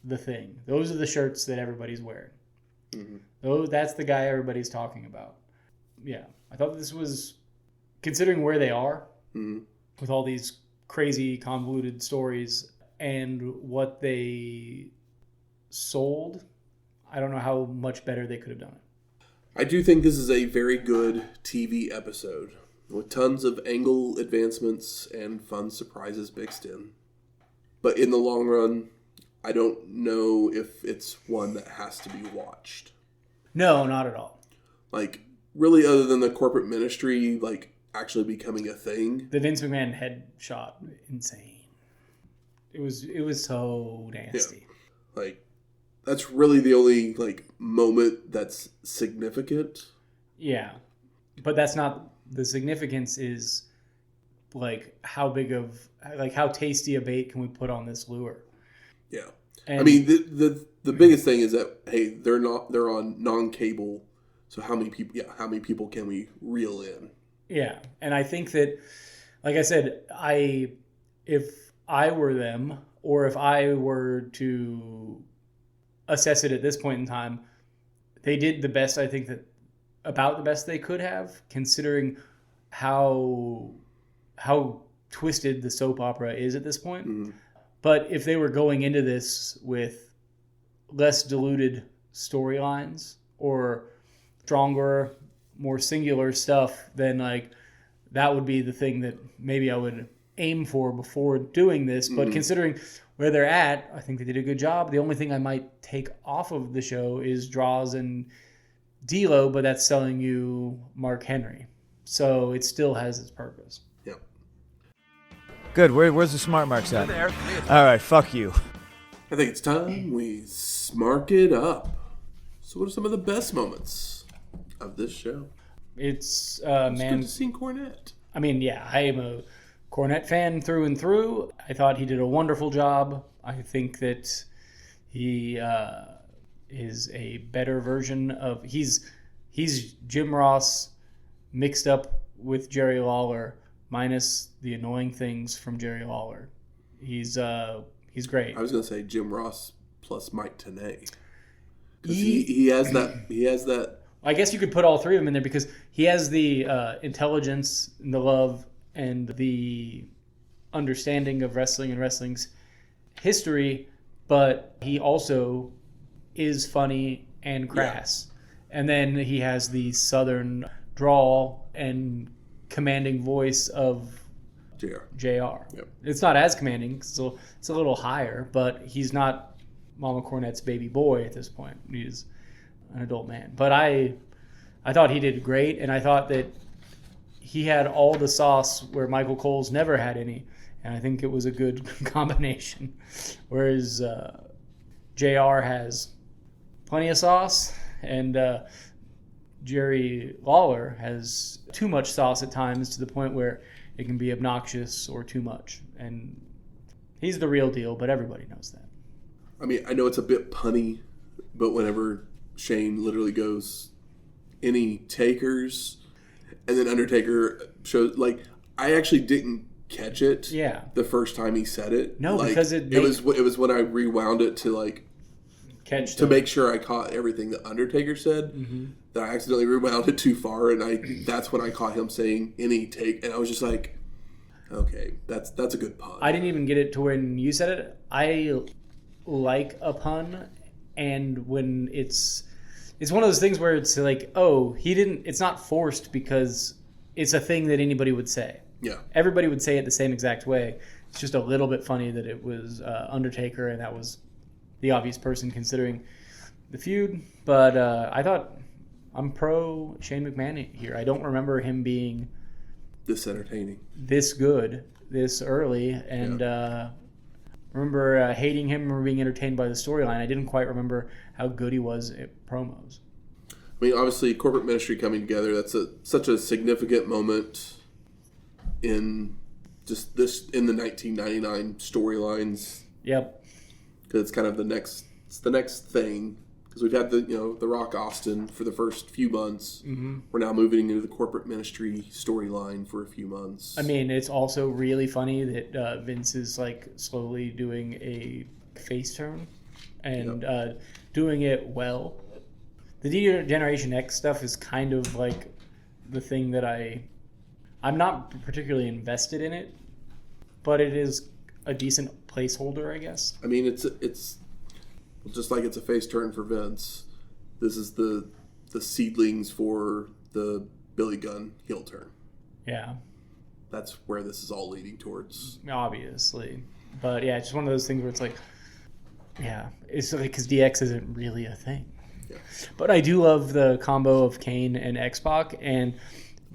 B: the thing. Those are the shirts that everybody's wearing. That's the guy everybody's talking about. Yeah. I thought this was, considering where they are with all these crazy convoluted stories and what they sold, I don't know how much better they could have done it.
A: I do think this is a very good TV episode with tons of angle advancements and fun surprises mixed in. But in the long run, I don't know if it's one that has to be watched.
B: No, not at all.
A: Like, really, other than the corporate ministry, like, actually becoming a thing.
B: The Vince McMahon headshot, insane. It was so nasty.
A: Yeah. Like, that's really the only, like, moment that's significant.
B: Yeah. But that's not, the significance is, like, how tasty a bait can we put on this lure?
A: Yeah. And I mean, the biggest thing is that, hey, they're on non-cable. So how many people can we reel in? Yeah.
B: And I think that, like I said, if I were them, or if I were to assess it at this point in time, they did the best, I think, about the best they could have, considering how twisted the soap opera is at this point. Mm-hmm. But if they were going into this with less diluted storylines or stronger, more singular stuff, then like that would be the thing that maybe I would aim for before doing this. But considering where they're at, I think they did a good job. The only thing I might take off of the show is Droz and D'Lo, but that's selling you Mark Henry. So it still has its purpose.
A: Yep.
C: Good. Where's the smart marks at? There. All right. Fuck you.
A: I think it's time we smark it up. So what are some of the best moments of this show?
B: It's
A: good to see Cornette.
B: I mean, yeah, I am a Cornette fan through and through. I thought he did a wonderful job. I think that he is a better version of he's Jim Ross mixed up with Jerry Lawler minus the annoying things from Jerry Lawler. He's great.
A: I was gonna say Jim Ross plus Mike Tenay. He has that.
B: I guess you could put all three of them in there because he has the intelligence and the love and the understanding of wrestling and wrestling's history, but he also is funny and crass. Yeah. And then he has the southern drawl and commanding voice of JR. Yep. It's not as commanding, so it's a little higher, but he's not Mama Cornette's baby boy at this point. He's an adult man. But I thought he did great, and I thought that he had all the sauce where Michael Cole's never had any, and I think it was a good combination. Whereas JR has plenty of sauce, and Jerry Lawler has too much sauce at times to the point where it can be obnoxious or too much. And he's the real deal, but everybody knows that.
A: I mean, I know it's a bit punny, but whenever Shane literally goes, any takers, and then Undertaker shows, like, I actually didn't catch it the first time he said it.
B: No,
A: like,
B: because
A: it was when I rewound it to, like, to make sure I caught everything that Undertaker said.
B: Mm-hmm.
A: That I accidentally rewound it too far, and that's when I caught him saying any take, and I was just like, okay, that's a good pun.
B: I didn't even get it to when you said it. I like a pun, and when it's one of those things where it's like, oh, it's not forced because it's a thing that anybody would say.
A: Yeah.
B: Everybody would say it the same exact way. It's just a little bit funny that it was Undertaker, and that was the obvious person considering the feud. But I thought I'm pro Shane McMahon here. I don't remember him being
A: this entertaining,
B: this good, this early, and remember hating him or being entertained by the storyline. I didn't quite remember how good he was at promos.
A: I mean, obviously, corporate ministry coming together, that's such a significant moment in just this, in the 1999 storylines.
B: Yep.
A: Because it's kind of the next thing. Because we've had the Rock Austin for the first few months.
B: Mm-hmm.
A: We're now moving into the corporate ministry storyline for a few months.
B: I mean, it's also really funny that Vince is like slowly doing a face turn and doing it well. The Generation X stuff is kind of like the thing that I'm not particularly invested in it, but it is a decent placeholder, I guess.
A: I mean, it's just like it's a face turn for Vince. This is the seedlings for the Billy Gunn heel turn.
B: Yeah.
A: That's where this is all leading towards.
B: Obviously. But yeah, it's just one of those things where it's like, yeah, it's like because DX isn't really a thing. Yeah. But I do love the combo of Kane and X-Pac, and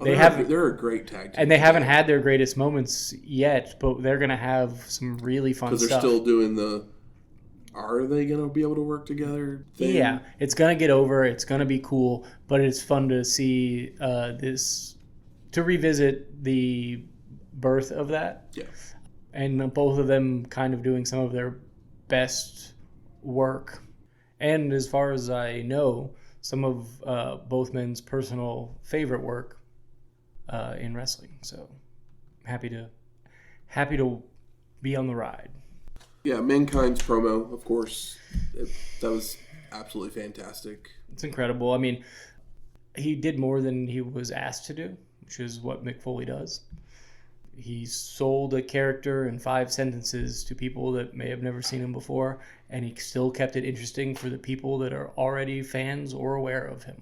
B: they're
A: a great tag team.
B: And they haven't had their greatest moments yet, but they're going to have some really fun stuff.
A: Because they're still doing are they going to be able to work together thing?
B: Yeah, it's going to get over. It's going to be cool, but it's fun to see to revisit the birth of that.
A: Yeah.
B: And both of them kind of doing some of their best work. And as far as I know, some of both men's personal favorite work in wrestling. So happy to be on the ride.
A: Yeah, Mankind's promo, of course, that was absolutely fantastic.
B: It's incredible. I mean, he did more than he was asked to do, which is what Mick Foley does. He sold a character in 5 sentences to people that may have never seen him before, and he still kept it interesting for the people that are already fans or aware of him.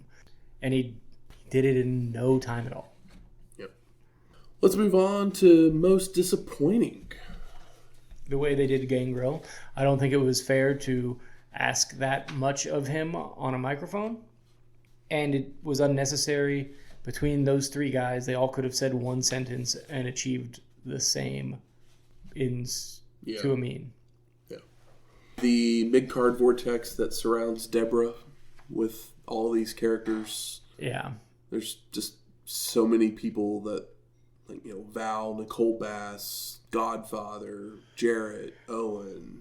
B: And he did it in no time at all.
A: Yep. Let's move on to most disappointing.
B: The way they did Gangrel, I don't think it was fair to ask that much of him on a microphone, and it was unnecessary. Between those 3 guys, they all could have said 1 sentence and achieved the same to a mean.
A: Yeah. The mid-card vortex that surrounds Debra with all these characters.
B: Yeah.
A: There's just so many people that, like, Val, Nicole Bass, Godfather, Jarrett, Owen.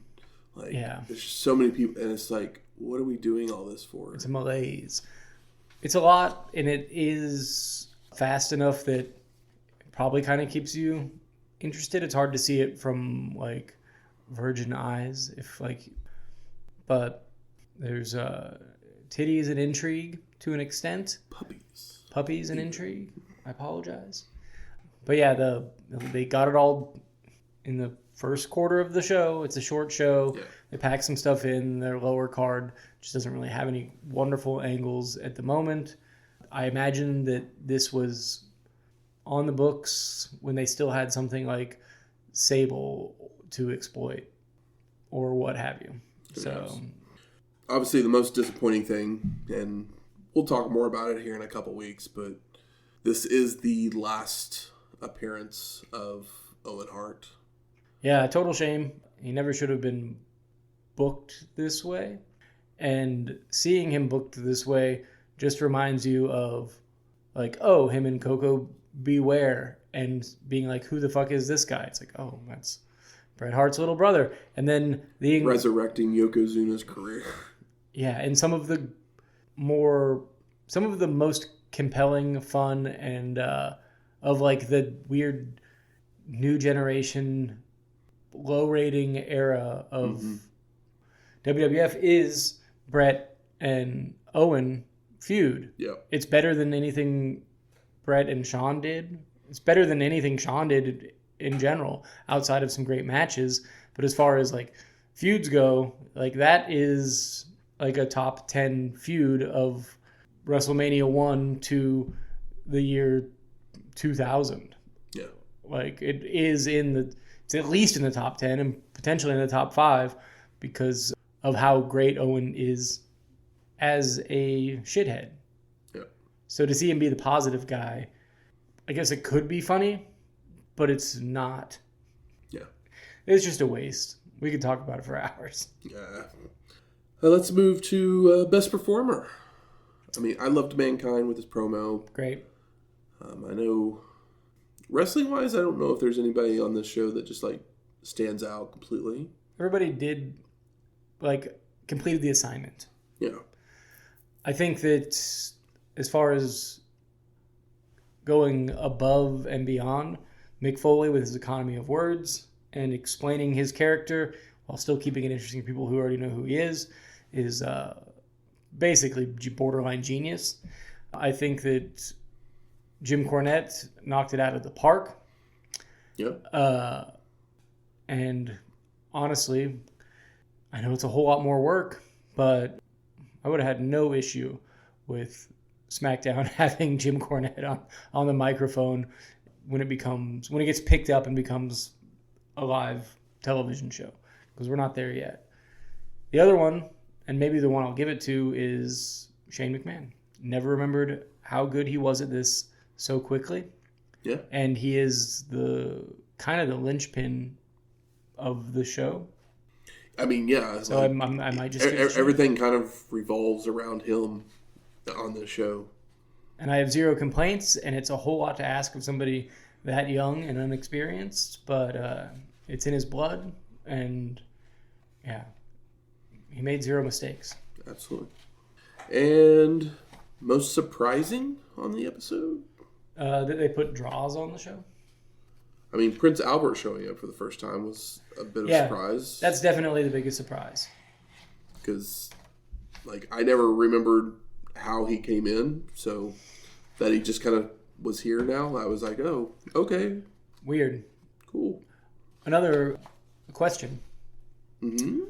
A: Like, there's just so many people, and it's like, what are we doing all this for?
B: It's a malaise. It's a lot, and it is fast enough that it probably kind of keeps you interested. It's hard to see it from like virgin eyes, but there's titties and intrigue to an extent. Puppies and intrigue. I apologize, but yeah, they got it all in the first quarter of the show. It's a short show. Yeah. They pack some stuff in. Their lower card just doesn't really have any wonderful angles at the moment. I imagine that this was on the books when they still had something like Sable to exploit or what have you. So,
A: obviously the most disappointing thing, and we'll talk more about it here in a couple weeks, but this is the last appearance of Owen Hart.
B: Yeah, total shame. He never should have been booked this way. And seeing him booked this way just reminds you of, like, oh, him and Coco Beware, and being like, who the fuck is this guy? It's like, oh, that's Bret Hart's little brother. And then
A: resurrecting Yokozuna's career.
B: Yeah, and some of the most compelling, fun, and of like the weird new generation low rating era of WWF is Bret and Owen feud.
A: Yeah.
B: It's better than anything Bret and Shawn did. It's better than anything Shawn did in general, outside of some great matches. But as far as like feuds go, like that is like a top 10 feud of WrestleMania 1 to the year 2000.
A: Yeah.
B: Like it's at least in the top 10 and potentially in the top 5 because of how great Owen is as a shithead.
A: Yeah.
B: So to see him be the positive guy, I guess it could be funny, but it's not.
A: Yeah.
B: It's just a waste. We could talk about it for hours.
A: Yeah. Let's move to Best Performer. I mean, I loved Mankind with his promo.
B: Great.
A: I know, wrestling-wise, I don't know if there's anybody on this show that just, like, stands out completely.
B: Everybody did, like, completed the assignment.
A: Yeah.
B: I think that as far as going above and beyond, Mick Foley with his economy of words and explaining his character while still keeping it interesting to people who already know who he is basically borderline genius. I think that Jim Cornette knocked it out of the park.
A: Yeah.
B: And honestly, I know it's a whole lot more work, but I would have had no issue with SmackDown having Jim Cornette on the microphone when it gets picked up and becomes a live television show, because we're not there yet. The other one, and maybe the one I'll give it to, is Shane McMahon. Never remembered how good he was at this so quickly.
A: Yeah.
B: And he is the kind of the linchpin of the show.
A: I mean, yeah.
B: So
A: like,
B: I might just
A: everything kind of revolves around him on the show.
B: And I have zero complaints, and it's a whole lot to ask of somebody that young and inexperienced, but it's in his blood, and yeah, he made zero mistakes.
A: Absolutely. And most surprising on the episode?
B: That they put Droz on the show.
A: I mean, Prince Albert showing up for the first time was a bit of a surprise.
B: That's definitely the biggest surprise.
A: Because, like, I never remembered how he came in, so that he just kind of was here now, I was like, oh, okay.
B: Weird.
A: Cool.
B: Another question.
A: Mm-hmm.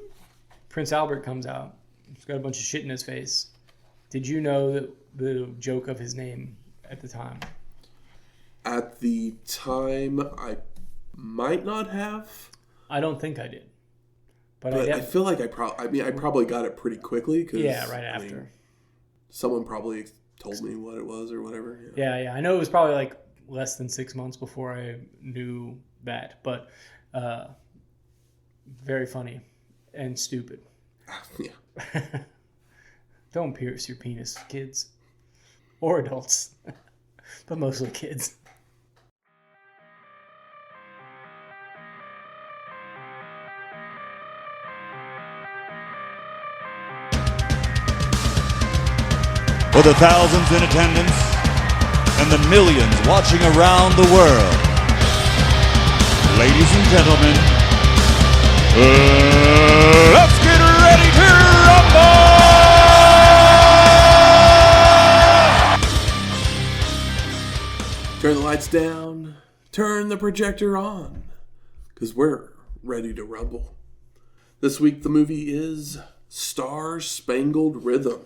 B: Prince Albert comes out. He's got a bunch of shit in his face. Did you know the joke of his name at the time?
A: At the time, I might not have.
B: I don't think I did. But
A: I feel like I probably got it pretty quickly. Cause,
B: right after.
A: Someone probably told me what it was or whatever.
B: Yeah. I know it was probably like less than 6 months before I knew that. But very funny and stupid.
A: Yeah.
B: Don't pierce your penis, kids. Or adults. But mostly kids.
C: For the thousands in attendance and the millions watching around the world, ladies and gentlemen, let's get ready to rumble!
A: Turn the lights down, turn the projector on, because we're ready to rumble. This week the movie is Star Spangled Rhythm.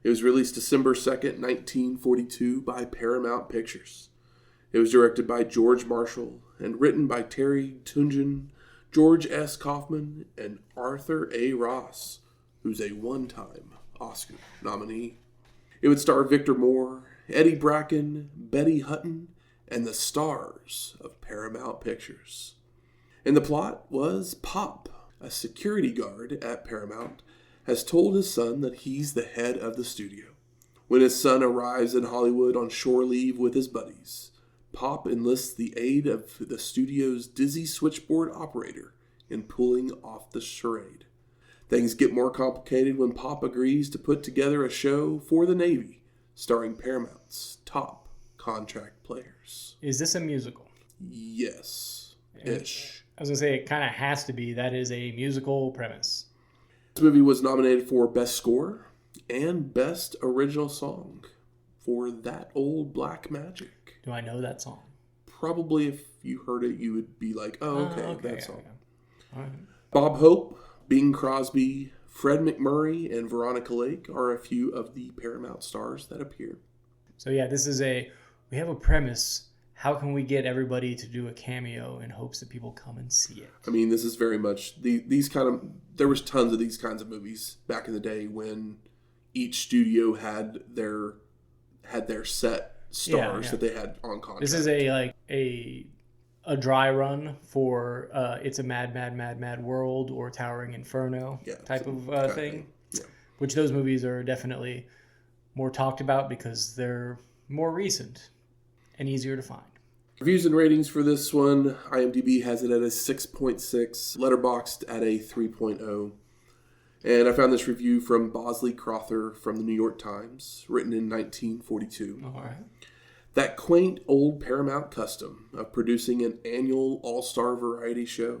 A: It was released December 2nd, 1942 by Paramount Pictures. It was directed by George Marshall and written by Terry Tunjan, George S. Kaufman, and Arthur A. Ross, who's a one-time Oscar nominee. It would star Victor Moore, Eddie Bracken, Betty Hutton, and the stars of Paramount Pictures. And the plot was Pop, a security guard at Paramount, has told his son that he's the head of the studio. When his son arrives in Hollywood on shore leave with his buddies, Pop enlists the aid of the studio's dizzy switchboard operator in pulling off the charade. Things get more complicated when Pop agrees to put together a show for the Navy, starring Paramount's top contract players.
B: Is this a musical?
A: Yes. Ish.
B: I was going to say, it kind of has to be. That is a musical premise.
A: This movie was nominated for Best Score and Best Original Song for That Old Black Magic.
B: Do I know that song?
A: Probably if you heard it, you would be like, oh, okay, that song.
B: All right.
A: Bob Hope, Bing Crosby, Fred McMurray, and Veronica Lake are a few of the Paramount stars that appear.
B: So yeah, we have a premise. How can we get everybody to do a cameo in hopes that people come and see it?
A: I mean, this is very much these kind of. There was tons of these kinds of movies back in the day when each studio had their set stars that they had on contract.
B: This is a dry run for It's a Mad, Mad, Mad, Mad World or Towering Inferno type of thing. Yeah. Which those movies are definitely more talked about because they're more recent and easier to find.
A: Reviews and ratings for this one, IMDb has it at a 6.6, Letterboxd at a 3.0. And I found this review from Bosley Crowther from the New York Times, written in 1942.
B: All right.
A: That quaint old Paramount custom of producing an annual all-star variety show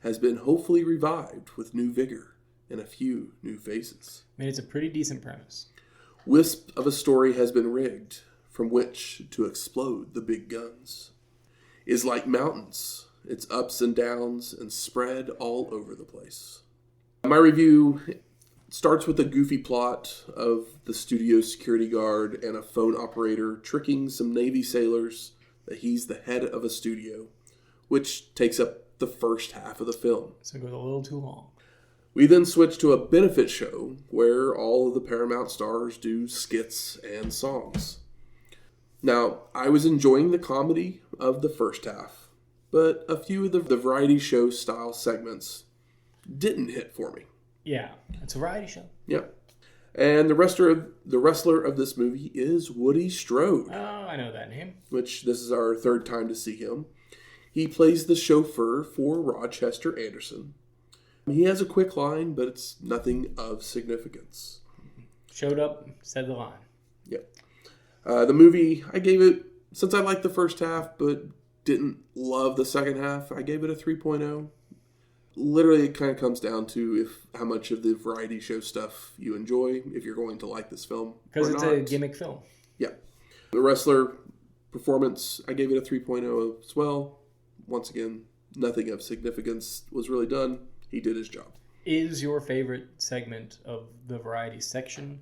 A: has been hopefully revived with new vigor and a few new faces.
B: I mean, it's a pretty decent premise.
A: Wisp of a story has been rigged from which to explode the big guns. Is like mountains, its ups and downs and spread all over the place. My review starts with a goofy plot of the studio security guard and a phone operator tricking some Navy sailors that he's the head of a studio, which takes up the first half of the film.
B: So it goes a little too long.
A: We then switch to a benefit show where all of the Paramount stars do skits and songs. Now, I was enjoying the comedy of the first half, but a few of the variety show style segments didn't hit for me.
B: Yeah, it's a variety show.
A: Yeah. And the wrestler of this movie is Woody Strode.
B: Oh, I know that name.
A: Which this is our third time to see him. He plays the chauffeur for Rochester Anderson. He has a quick line, but it's nothing of significance.
B: Showed up, said the line.
A: Yep. The movie, I gave it, since I liked the first half, but didn't love the second half, I gave it a 3.0. Literally, it kind of comes down to how much of the variety show stuff you enjoy, if you're going to like this film.
B: Because it's a gimmick film.
A: Yeah. The wrestler performance, I gave it a 3.0 as well. Once again, nothing of significance was really done. He did his job.
B: Is your favorite segment of the variety section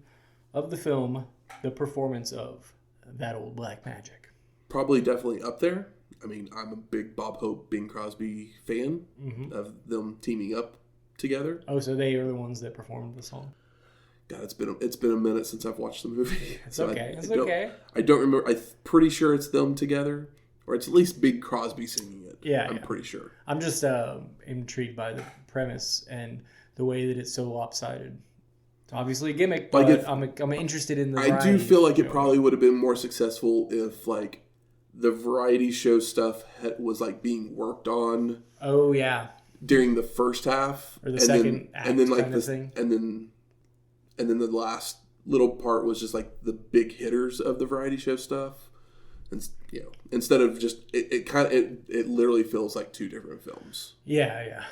B: of the film the performance of That Old Black Magic?
A: Probably definitely up there. I mean, I'm a big Bob Hope, Bing Crosby fan of them teaming up together.
B: Oh, so they are the ones that performed the song?
A: God, it's been a minute since I've watched the movie.
B: It's okay. It's okay.
A: I don't remember. I'm pretty sure it's them together, or it's at least Bing Crosby singing it.
B: Yeah,
A: I'm pretty sure.
B: I'm just intrigued by the premise and the way that it's so lopsided. It's obviously a gimmick, but I'm interested in the
A: I do feel like it probably would have been more successful if like the variety show stuff was like being worked on.
B: Oh yeah.
A: During the first half
B: or the second act,
A: and then like
B: this thing,
A: and then the last little part was just like the big hitters of the variety show stuff, and instead of just it literally feels like two different films.
B: Yeah.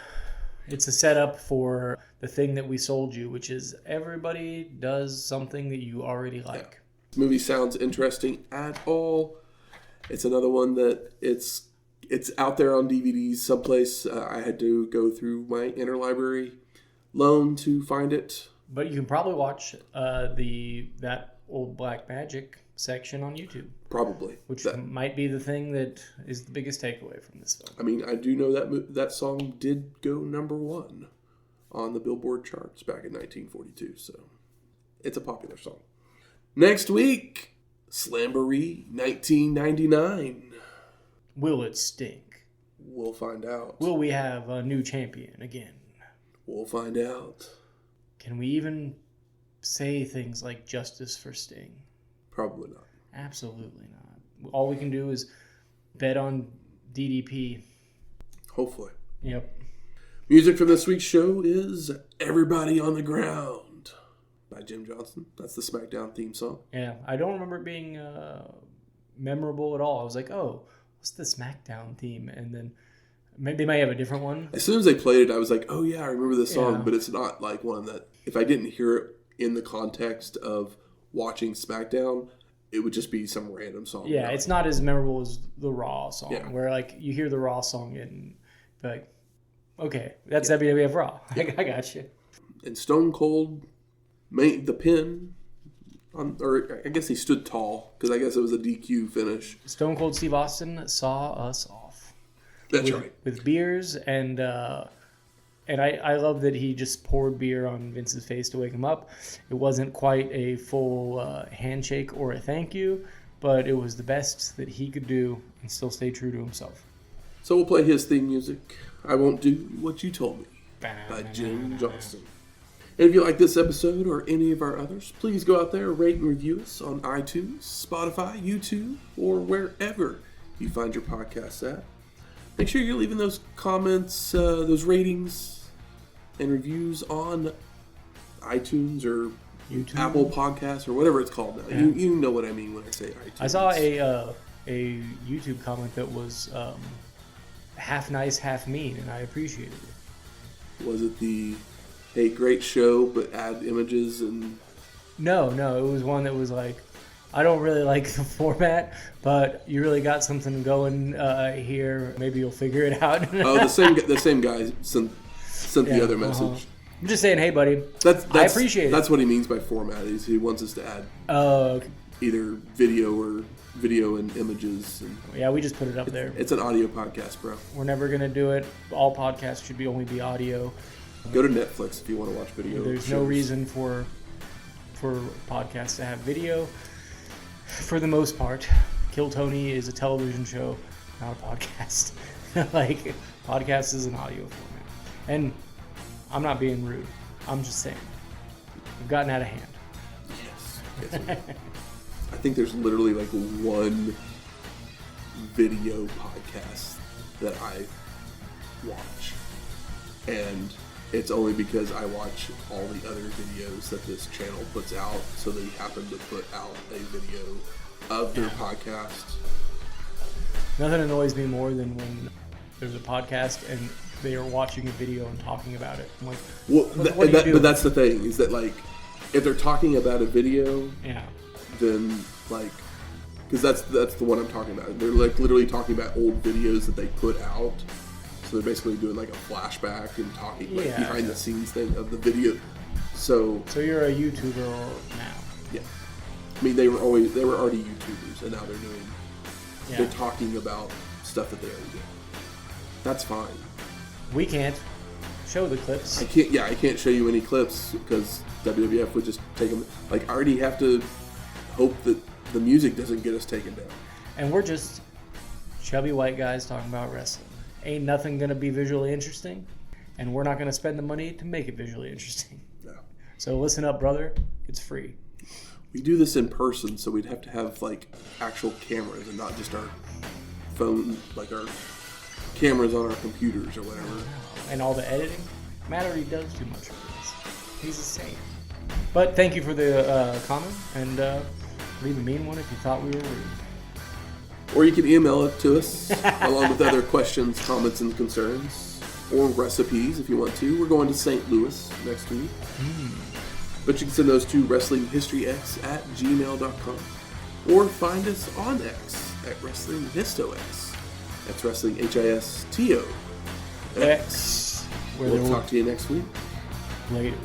B: It's a setup for the thing that we sold you, which is everybody does something that you already like.
A: Yeah. This movie sounds interesting at all. It's another one that it's out there on DVDs someplace. I had to go through my interlibrary loan to find it.
B: But you can probably watch that Old Black Magic section on YouTube.
A: Probably.
B: Which might be the thing that is the biggest takeaway from this film.
A: I mean, I do know that song did go number 1 on the Billboard charts back in 1942, so it's a popular song. Next week, Slamboree 1999.
B: Will it stink?
A: We'll find out.
B: Will we have a new champion again?
A: We'll find out.
B: Can we even say things like justice for Sting?
A: Probably not.
B: Absolutely not. All we can do is bet on DDP.
A: Hopefully.
B: Yep.
A: Music from this week's show is Everybody on the Ground by Jim Johnston. That's the Smackdown theme song.
B: Yeah, I don't remember it being memorable at all. I was like, oh, what's the Smackdown theme? And then Maybe they might have a different one.
A: As soon as they played it, I was like, oh yeah, I remember this song,
B: Yeah.
A: but it's not like one that, if I didn't hear it in the context of watching SmackDown, it would just be some random song.
B: Yeah, it's not as memorable as the Raw song,
A: Yeah.
B: where like you hear the Raw song and be like, okay, that's WWF Raw. I got you.
A: And Stone Cold made the pin, or I guess he stood tall, because I guess it was a DQ finish.
B: Stone Cold Steve Austin saw us off.
A: That's right.
B: With beers, and I love that he just poured beer on Vince's face to wake him up. It wasn't quite a full handshake or a thank you, but it was the best that he could do and still stay true to himself.
A: So we'll play his theme music, I Won't Do What You Told Me, by Jim Johnston. And if you like this episode or any of our others, please go out there and rate and review us on iTunes, Spotify, YouTube, or wherever you find your podcasts at. Make sure you're leaving those comments, those ratings and reviews on iTunes or
B: YouTube.
A: Apple Podcasts or whatever it's called now.
B: Yeah.
A: You know what I mean when I say iTunes.
B: I saw a YouTube comment that was half nice, half mean, and I appreciated it.
A: Was it the, hey, great show, but add images and...
B: No, it was one that was like, I don't really like the format, but you really got something going here. Maybe you'll figure it out.
A: Oh, the same guy sent the other message.
B: I'm just saying, hey, buddy,
A: That's
B: I appreciate it.
A: That's what he means by format. Is he wants us to add either video and images. And
B: yeah, we just put it up there.
A: it's an audio podcast, bro.
B: We're never going to do it. All podcasts should only be audio.
A: Go to Netflix if you want to watch video.
B: There's no reason for podcasts to have video. For the most part, Kill Tony is a television show, not a podcast. Like, podcast is an audio format. And I'm not being rude. I'm just saying. We've gotten out of hand.
A: Yes. I think there's literally like one video podcast that I watch. And it's only because I watch all the other videos that this channel puts out, so they happen to put out a video of their podcast.
B: Nothing annoys me more than when there's a podcast and they are watching a video and talking about it. I'm like,
A: Well,
B: what do you do?
A: but that's the thing, is that like, if they're talking about a video,
B: Yeah.
A: then like, because that's the one I'm talking about. They're like literally talking about old videos that they put out. So they're basically doing like a flashback and talking like behind the scenes thing of the video. So
B: you're a YouTuber now.
A: yeah, I mean they were already YouTubers, and now they're talking about stuff that they already did. That's fine.
B: We can't show the clips.
A: I can't show you any clips because WWF would just take them. Like, I already have to hope that the music doesn't get us taken down.
B: And we're just chubby white guys talking about wrestling. Ain't nothing going to be visually interesting, and we're not going to spend the money to make it visually interesting.
A: No.
B: So listen up, brother. It's free.
A: We do this in person, so we'd have to have like actual cameras and not just our phone, like our cameras on our computers or whatever.
B: And all the editing. Matt already does too much for this. He's a saint. But thank you for the comment, and leave a mean one if you thought we were rude.
A: Or you can email it to us along with other questions, comments, and concerns, or recipes if you want to. We're going to St. Louis next week. But you can send those to WrestlingHistoryX@gmail.com, or find us on X at WrestlingHistoX. That's WrestlingHistoX.
B: X.
A: We'll talk to you next week.
B: Later.